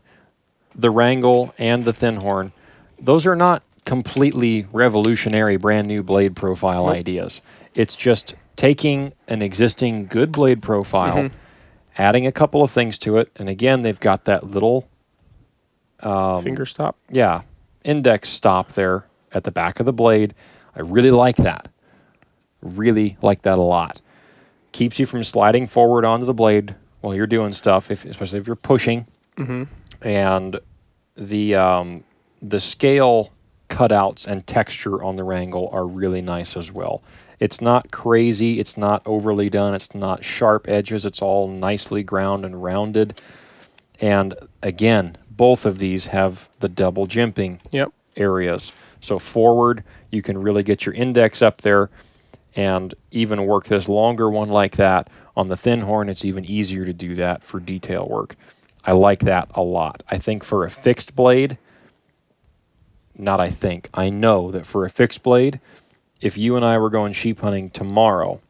the Wrangle and the Thin Horn, those are not completely revolutionary brand new blade profile ideas. It's just taking an existing good blade profile, adding a couple of things to it, and again, they've got that little finger stop. Yeah, index stop there at the back of the blade. I really like that. Really like that a lot. Keeps you from sliding forward onto the blade while you're doing stuff, especially if you're pushing. And the scale cutouts and texture on the Wrangle are really nice as well. It's not crazy. It's not overly done. It's not sharp edges. It's all nicely ground and rounded. And again, both of these have the double jimping areas. So forward, you can really get your index up there and even work this longer one like that. On the Thin Horn, it's even easier to do that for detail work. I like that a lot. I think for a fixed blade, I know that for a fixed blade, if you and I were going sheep hunting tomorrow,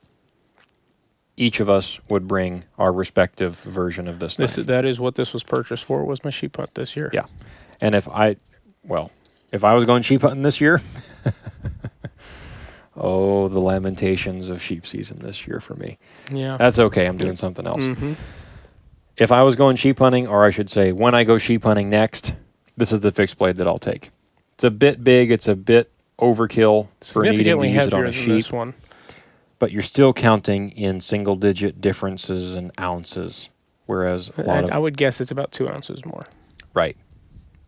each of us would bring our respective version of this knife. That is what this was purchased for, was my sheep hunt this year. Yeah. And if I was going sheep hunting this year, oh, the lamentations of sheep season this year for me. Yeah. That's okay. I'm doing something else. If I was going sheep hunting, or I should say when I go sheep hunting next, this is the fixed blade that I'll take. It's a bit big. It's a bit overkill for needing to use it on a sheep. But you're still counting in single-digit differences in ounces, whereas I would guess it's about 2 ounces more. Right.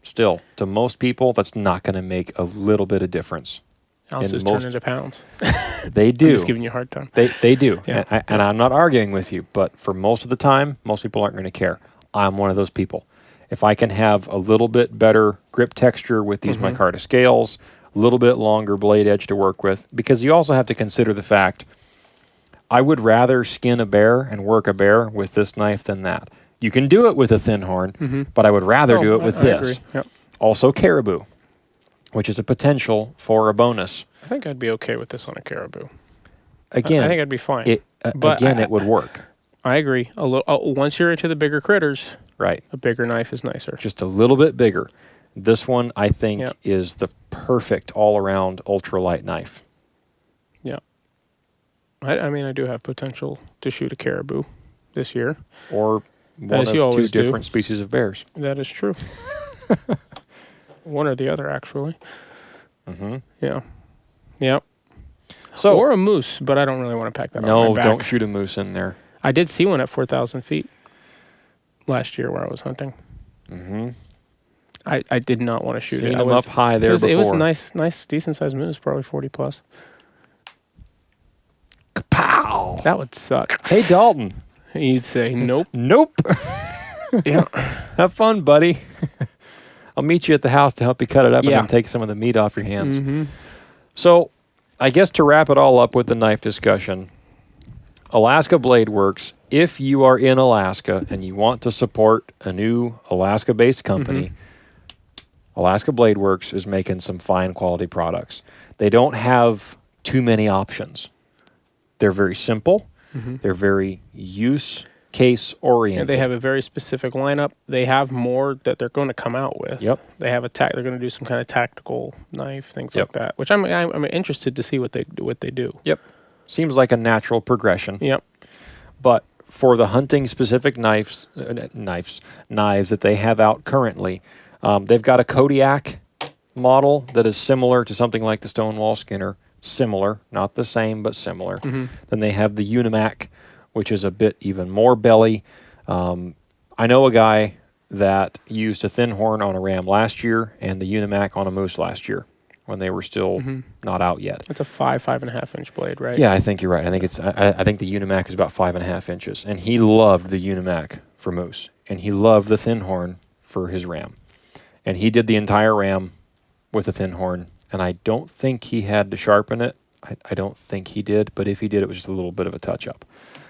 Still, to most people, that's not going to make a little bit of difference. Ounces turn into pounds. They do. I'm just giving you a hard time. They do. Yeah. And I'm not arguing with you, but for most of the time, most people aren't going to care. I'm one of those people. If I can have a little bit better grip texture with these micarta scales, a little bit longer blade edge to work with, because you also have to consider the fact I would rather skin a bear and work a bear with this knife than that. You can do it with a Thin Horn, but I would rather do it with this. Agree. Yep. Also caribou, which is a potential for a bonus. I think I'd be okay with this on a caribou. Again, I think I'd be fine. It would work. I agree. Once you're into the bigger critters, right, a bigger knife is nicer. Just a little bit bigger. This one, I think, is the perfect all-around ultralight knife. Yeah. I mean, I do have potential to shoot a caribou this year. Or one of two different species of bears. That is true. One or the other, actually. Mm-hmm. Yeah. Yep. So, or a moose, but I don't really want to pack that on my back. No, don't shoot a moose in there. I did see one at 4,000 feet last year where I was hunting. Mm-hmm. I did not want to shoot it. Them up high there before. It was a nice, decent-sized moose, probably 40 plus. Kapow! That would suck. Hey, Dalton. You'd say, nope. Nope. Yeah. Have fun, buddy. I'll meet you at the house to help you cut it up and then take some of the meat off your hands. Mm-hmm. So, I guess to wrap it all up with the knife discussion, Alaska Blade Works, if you are in Alaska and you want to support a new Alaska-based company, Alaska Blade Works is making some fine quality products. They don't have too many options. They're very simple. They're very use case oriented. And they have a very specific lineup. They have more that they're going to come out with. Yep. They have they're going to do some kind of tactical knife, things like that. Which I'm interested to see what they do. Yep. Seems like a natural progression. Yep. But for the hunting specific knives that they have out currently, they've got a Kodiak model that is similar to something like the Stonewall Skinner. Similar, not the same, but similar. Then they have the Unimac, which is a bit even more belly. I know a guy that used a thin horn on a ram last year and the Unimac on a moose last year when they were still not out yet. It's a 5.5 inch blade, right? Yeah, I think you're right. I think I think the Unimac is about 5.5 inches, and he loved the Unimac for moose, and he loved the thin horn for his ram, and he did the entire ram with a thin horn. And I don't think he had to sharpen it. I don't think he did, but if he did, it was just a little bit of a touch-up.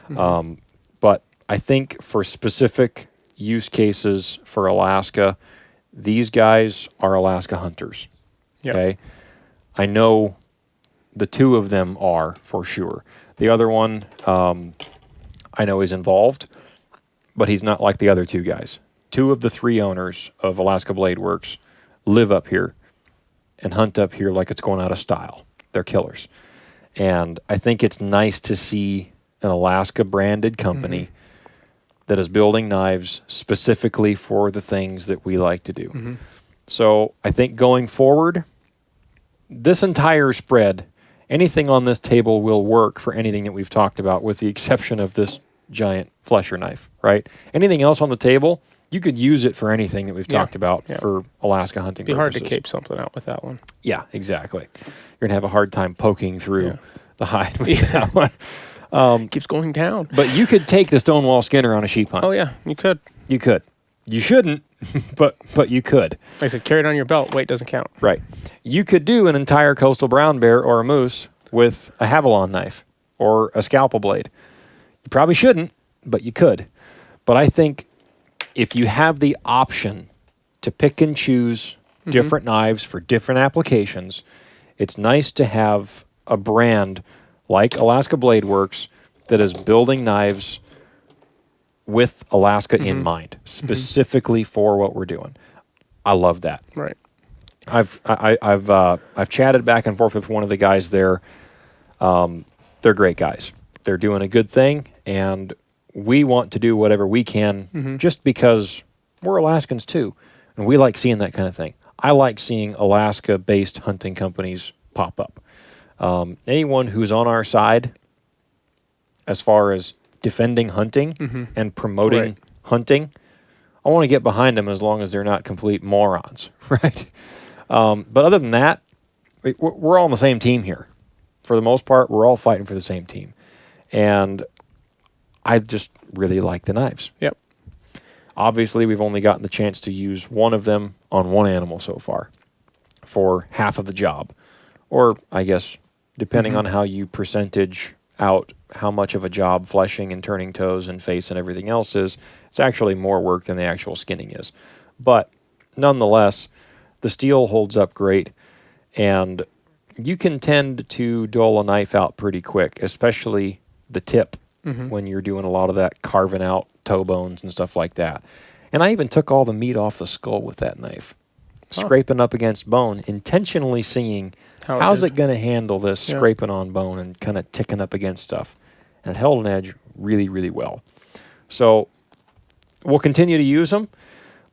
But I think for specific use cases for Alaska, these guys are Alaska hunters. Yep. Okay? I know the two of them are, for sure. The other one, I know is involved, but he's not like the other two guys. Two of the three owners of Alaska Blade Works live up here and hunt up here like it's going out of style. They're killers. And I think it's nice to see an Alaska branded company that is building knives specifically for the things that we like to do. So I think going forward, this entire spread, anything on this table will work for anything that we've talked about with the exception of this giant flesher knife, right? Anything else on the table, you could use it for anything that we've talked about for Alaska hunting purposes. It'd be hard to cape something out with that one. Yeah, exactly. You're going to have a hard time poking through the hide with that one. Keeps going down. But you could take the Stonewall Skinner on a sheep hunt. Oh, yeah, you could. You could. You shouldn't, but you could. Like I said, carry it on your belt. Weight doesn't count. Right. You could do an entire coastal brown bear or a moose with a Havilon knife or a scalpel blade. You probably shouldn't, but you could. But I think if you have the option to pick and choose different knives for different applications, it's nice to have a brand like Alaska Blade Works that is building knives with Alaska in mind, specifically for what we're doing. I love that. Right. I've chatted back and forth with one of the guys there. They're great guys. They're doing a good thing, and we want to do whatever we can just because we're Alaskans too, and we like seeing that kind of thing. I like seeing Alaska-based hunting companies pop up. Anyone who's on our side as far as defending hunting and promoting hunting, I want to get behind them as long as they're not complete morons, right? But other than that, we're all on the same team here. For the most part, we're all fighting for the same team. And I just really like the knives. Yep. Obviously, we've only gotten the chance to use one of them on one animal so far for half of the job. Or, I guess, depending on how you percentage out how much of a job fleshing and turning toes and face and everything else is, it's actually more work than the actual skinning is. But nonetheless, the steel holds up great, and you can tend to dull a knife out pretty quick, especially the tip when you're doing a lot of that carving out toe bones and stuff like that. And I even took all the meat off the skull with that knife. scraping up against bone, intentionally seeing how's it going to handle this scraping on bone and kind of ticking up against stuff. And it held an edge really, really well. So we'll continue to use them,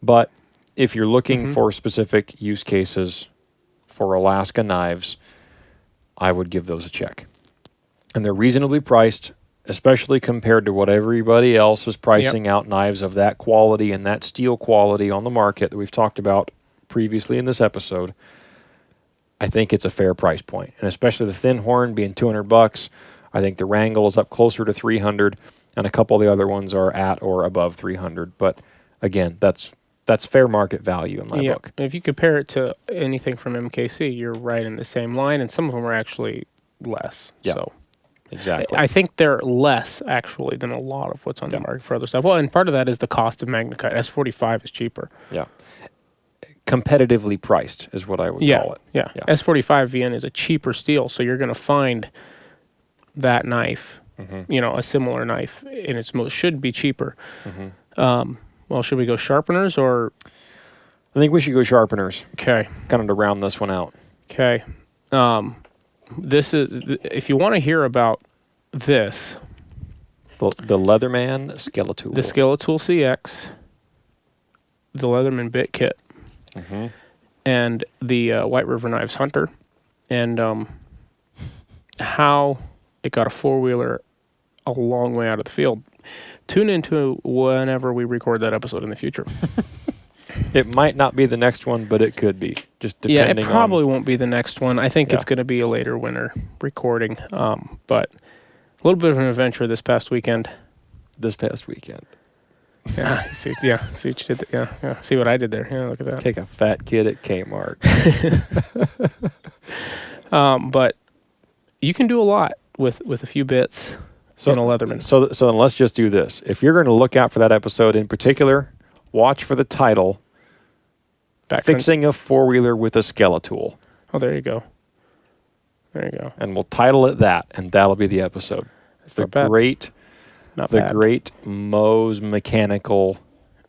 but if you're looking for specific use cases for Alaska knives, I would give those a check. And they're reasonably priced, especially compared to what everybody else is pricing out knives of that quality and that steel quality on the market that we've talked about previously in this episode. I think it's a fair price point, and especially the thin horn being $200. I think the Wrangell is up closer to $300, and a couple of the other ones are at or above $300. But again, that's fair market value in my book. If you compare it to anything from MKC, you're right in the same line, and some of them are actually less. Yeah, so exactly. I think they're less actually than a lot of what's on the market for other stuff. Well, and part of that is the cost of MagnaCut. S45 is cheaper. Yeah. Competitively priced is what I would call it. Yeah. S45 VN is a cheaper steel, so you're going to find that knife, a similar knife, and it's should be cheaper. Well, should we go sharpeners or? I think we should go sharpeners. Okay. Kind of to round this one out. Okay. This is, if you want to hear about this. The Leatherman Skeletool. The Skeletool CX. The Leatherman Bit Kit. And the White River Knives Hunter. And how it got a four-wheeler a long way out of the field. Tune into whenever we record that episode in the future. It might not be the next one, but it could be. Just depending. Yeah, it probably won't be the next one. I think it's going to be a later winter recording. But a little bit of an adventure this past weekend. Yeah, see what you did there. Yeah. See what I did there. Yeah, look at that. Take a fat kid at Kmart. But you can do a lot with a few bits in a Leatherman. So then let's just do this. If you're going to look out for that episode in particular, watch for the title, Fixing a Four-Wheeler with a Skeletool. Oh, there you go. And we'll title it that, and that'll be the episode. It's the great Moe's Mechanical.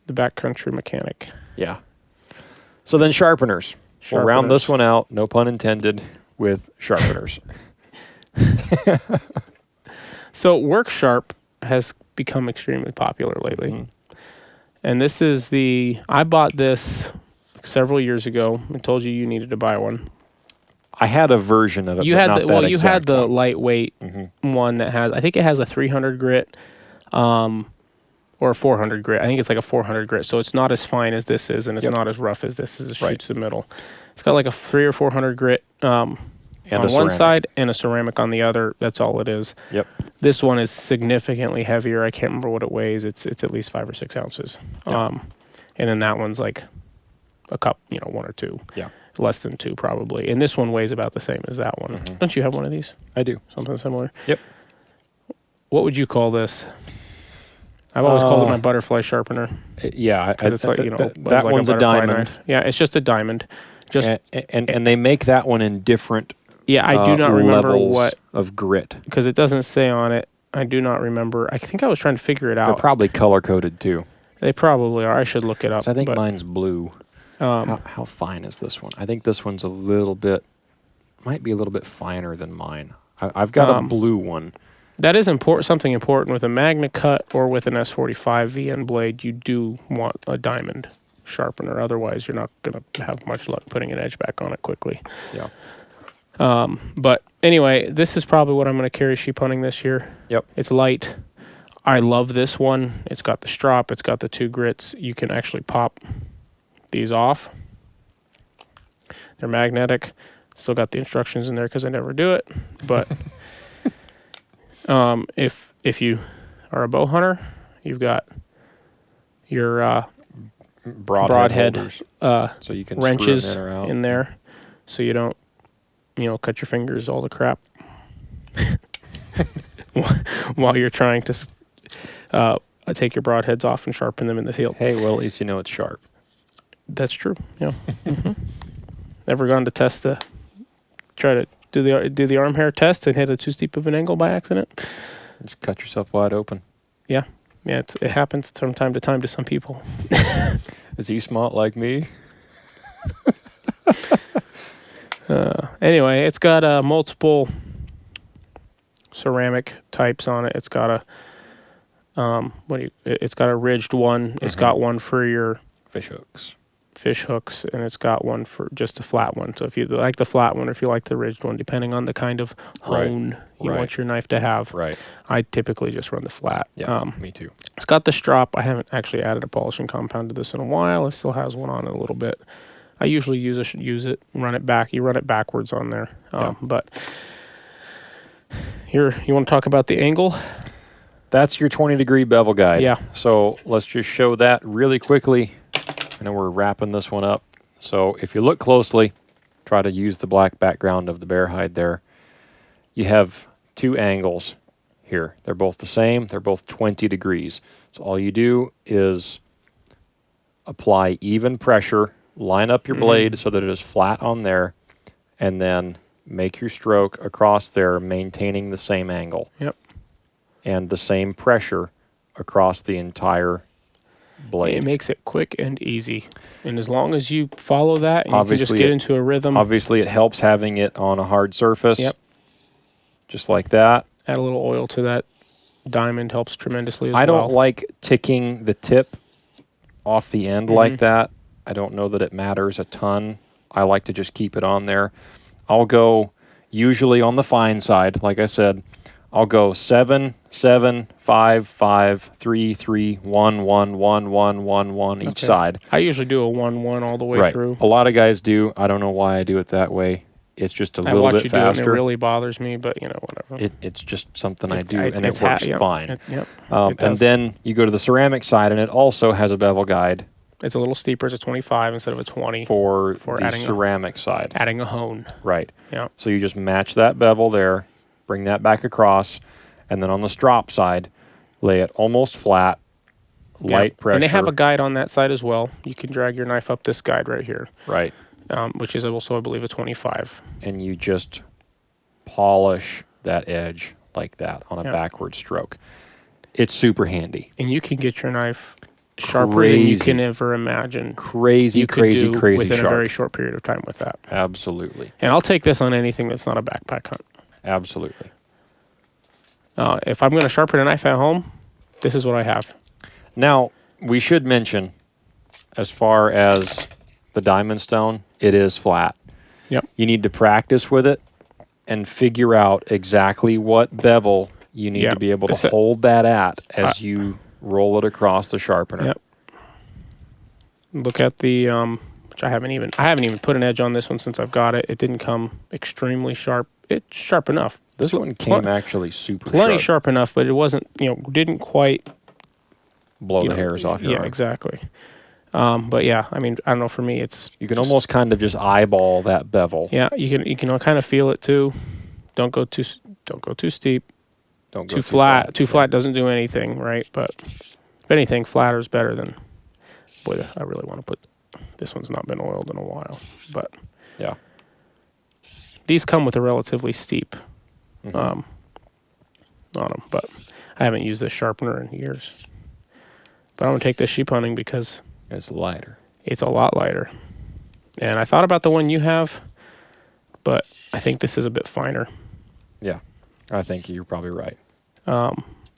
The Backcountry Mechanic. Yeah. So then sharpeners. We'll round this one out, no pun intended, with sharpeners. So Work Sharp has become extremely popular lately. And this is I bought this several years ago and told you needed to buy one. I had a version of it. You had the lightweight one that has, I think it has a 300 grit or a 400 grit. I think it's like a 400 grit. So it's not as fine as this is, and it's not as rough as this is. It shoots the middle. It's got like a 300 or 400 grit on one side and a ceramic on the other. That's all it is. Yep. This one is significantly heavier. I can't remember what it weighs. It's at least 5 or 6 ounces. Yep. And then that one's like a cup, 1 or 2. Yeah. Less than 2 probably. And this one weighs about the same as that one. Don't you have one of these? I do. Something similar? Yep. What would you call this? I've always called it my butterfly sharpener. Yeah. It's like, that like one's a diamond. Knife. Yeah, it's just a diamond. And they make that one in different I do not remember what of grit. Because it doesn't say on it. I do not remember. I think I was trying to figure it out. They're probably color-coded too. They probably are. I should look it up. So I think mine's blue. How fine is this one? I think this one's might be a little bit finer than mine. I've got a blue one. That is something important with a MagnaCut or with an S45 VN blade. You do want a diamond sharpener. Otherwise, you're not going to have much luck putting an edge back on it quickly. Yeah. But anyway, this is probably what I'm going to carry sheep hunting this year. Yep. It's light. I love this one. It's got the strop. It's got the 2 grits. You can actually pop these off. They're magnetic. Still got the instructions in there because I never do it. But if you are a bow hunter, you've got your broadhead so you can wrenches screw them in or out. In there, so you don't cut your fingers all the crap while you're trying to take your broadheads off and sharpen them in the field. Hey, well, at least you know it's sharp. That's true. Yeah. Ever gone to try to do the arm hair test and hit a too steep of an angle by accident? Just cut yourself wide open. Yeah. It happens from time to time to some people. Is he smart like me? Anyway, it's got multiple ceramic types on it. It's got it's got a ridged one. It's got one for your fish hooks, and it's got one for just a flat one. So if you like the flat one, or if you like the ridged one, depending on the kind of hone you want your knife to have. Right. I typically just run the flat. Yeah, me too. It's got the strop. I haven't actually added a polishing compound to this in a while. It still has one on it a little bit. I usually use it, run it back. You run it backwards on there. But here, you want to talk about the angle? That's your 20-degree bevel guide. Yeah. So let's just show that really quickly. I know we're wrapping this one up. So if you look closely, try to use the black background of the bear hide there. You have two angles here. They're both the same. They're both 20 degrees. So all you do is apply even pressure, line up your blade so that it is flat on there, and then make your stroke across there, maintaining the same angle. Yep. And the same pressure across the entire blade. It makes it quick and easy. And as long as you follow that, and you can just get into a rhythm. Obviously, it helps having it on a hard surface. Yep. Just like that. Add a little oil to that. Diamond helps tremendously as well. I don't like ticking the tip off the end like that. I don't know that it matters a ton. I like to just keep it on there. I'll go usually on the fine side, like I said. I'll go 7, 7, 5, 5, 3, 3, 1, 1, 1, 1, 1, 1 each side. I usually do a 1, 1 all the way through. A lot of guys do. I don't know why I do it that way. It's just a little bit faster. I watch you do it, and it really bothers me, but whatever. It's just something I do, and it works fine. And then you go to the ceramic side, and it also has a bevel guide. It's a little steeper. It's a 25 instead of a 20 for the ceramic side. Adding a hone. Right. Yeah. So you just match that bevel there, bring that back across, and then on the strop side, lay it almost flat, light pressure. And they have a guide on that side as well. You can drag your knife up this guide right here. Right. Which is also, I believe, a 25. And you just polish that edge like that on a backward stroke. It's super handy. And you can get your knife sharper than you can ever imagine. Crazy within sharp. A very short period of time with that. Absolutely. And I'll take this on anything that's not a backpack hunt. Absolutely. If I'm going to sharpen a knife at home, this is what I have. Now, we should mention, as far as the diamond stone, it is flat. Yep. You need to practice with it and figure out exactly what bevel you need to be able to hold that at as you roll it across the sharpener. Yep. Look at the which I haven't even put an edge on this one since I've got it. It didn't come extremely sharp. It's sharp enough. This one came actually super plenty sharp enough, but it wasn't, didn't quite blow the hairs off your arm. Yeah, exactly. But yeah, I mean, I don't know. For me, you can almost kind of just eyeball that bevel. Yeah, you can kind of feel it too. Don't go too steep. Don't go too flat. Too flat doesn't do anything, right? But if anything, flatter is better than. Boy, I really want to put. This one's not been oiled in a while, but yeah, these come with a relatively steep on them. But I haven't used this sharpener in years. But I'm gonna take this sheep hunting because it's lighter. It's a lot lighter. And I thought about the one you have, but I think this is a bit finer. Yeah, I think you're probably right.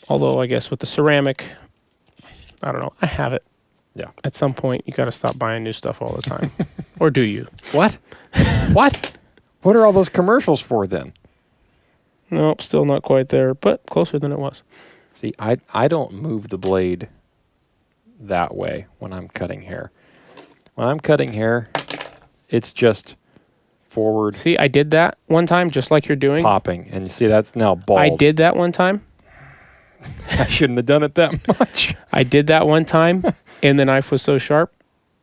Although I guess with the ceramic, I don't know. I have it. Yeah. At some point, you got to stop buying new stuff all the time. Or do you? What? What? What are all those commercials for then? Nope, still not quite there, but closer than it was. See, I don't move the blade that way when I'm cutting hair. When I'm cutting hair, it's just forward. See, I did that one time, just like you're doing. Popping. And you see, that's now bald. I did that one time. I shouldn't have done it that much. I did that one time, and the knife was so sharp,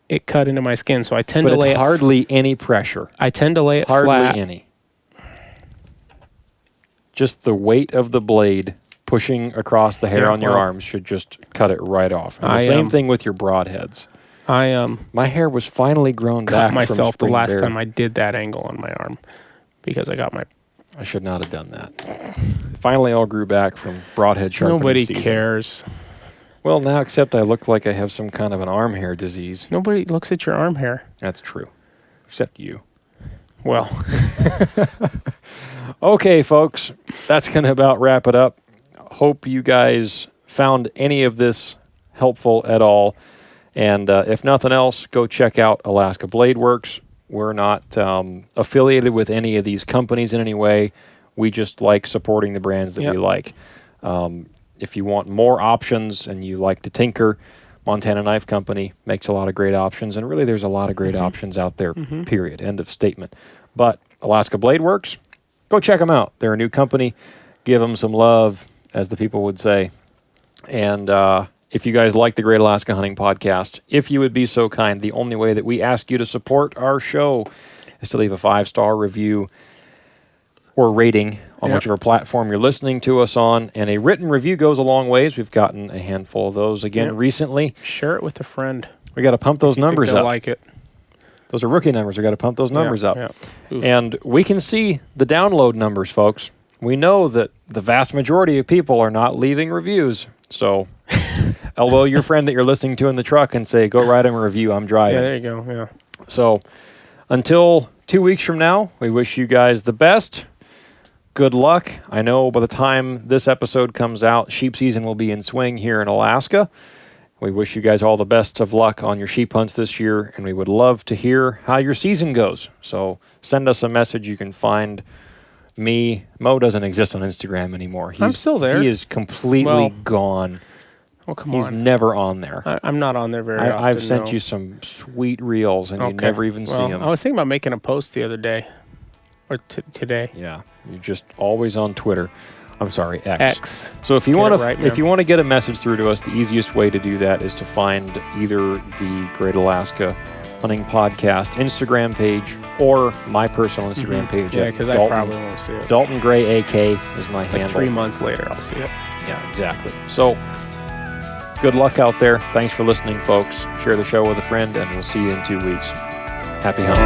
it cut into my skin. So I tend to lay it. But it's hardly any pressure. I tend to lay it hardly flat. Hardly any. Just the weight of the blade pushing across the hair on your arms should just cut it right off. And the same thing with your broadheads. My hair was finally grown back from myself the last bear. time I did that angle on my arm because I got my. I should not have done that. Finally, all grew back from broadhead sharpening. Nobody cares. Well, now except I look like I have some kind of an arm hair disease. Nobody looks at your arm hair. That's true. except you. Well. Okay, folks, that's going to about wrap it up. Hope you guys found any of this helpful at all. And if nothing else, go check out Alaska Blade Works. We're not affiliated with any of these companies in any way. We just like supporting the brands that we like. If you want more options and you like to tinker, Montana Knife Company makes a lot of great options. And really, there's a lot of great options out there, period. End of statement. But Alaska Blade Works, go check them out. They're a new company. Give them some love, as the people would say. And if you guys like the Great Alaska Hunting Podcast, if you would be so kind, the only way that we ask you to support our show is to leave a 5-star review or rating on whichever platform you're listening to us on. And a written review goes a long ways. We've gotten a handful of those again recently. Share it with a friend. We got to pump those numbers up. Like it. Those are rookie numbers. We got to pump those numbers up. And we can see the download numbers, folks. We know that the vast majority of people are not leaving reviews. So elbow your friend that you're listening to in the truck and say, go write him a review. I'm driving. Yeah, there you go. Yeah. So until 2 weeks from now, we wish you guys the best. Good luck. I know by the time this episode comes out, sheep season will be in swing here in Alaska. We wish you guys all the best of luck on your sheep hunts this year, and we would love to hear how your season goes. So send us a message. You can find me. Moe doesn't exist on Instagram anymore. I'm still there. He is completely gone. Oh, come He's never on there. I'm not on there very often. I've sent you some sweet reels, and you never even see them. I was thinking about making a post the other day. Or today. Yeah, you're just always on Twitter. I'm sorry, X. So if you want to get a message through to us, the easiest way to do that is to find either the Great Alaska Hunting Podcast Instagram page or my personal Instagram page. Yeah, because I probably won't see it. Dalton Gray AK is my handle. 3 months later, I'll see it. Yeah, exactly. So good luck out there. Thanks for listening, folks. Share the show with a friend, and we'll see you in 2 weeks. Happy hunting.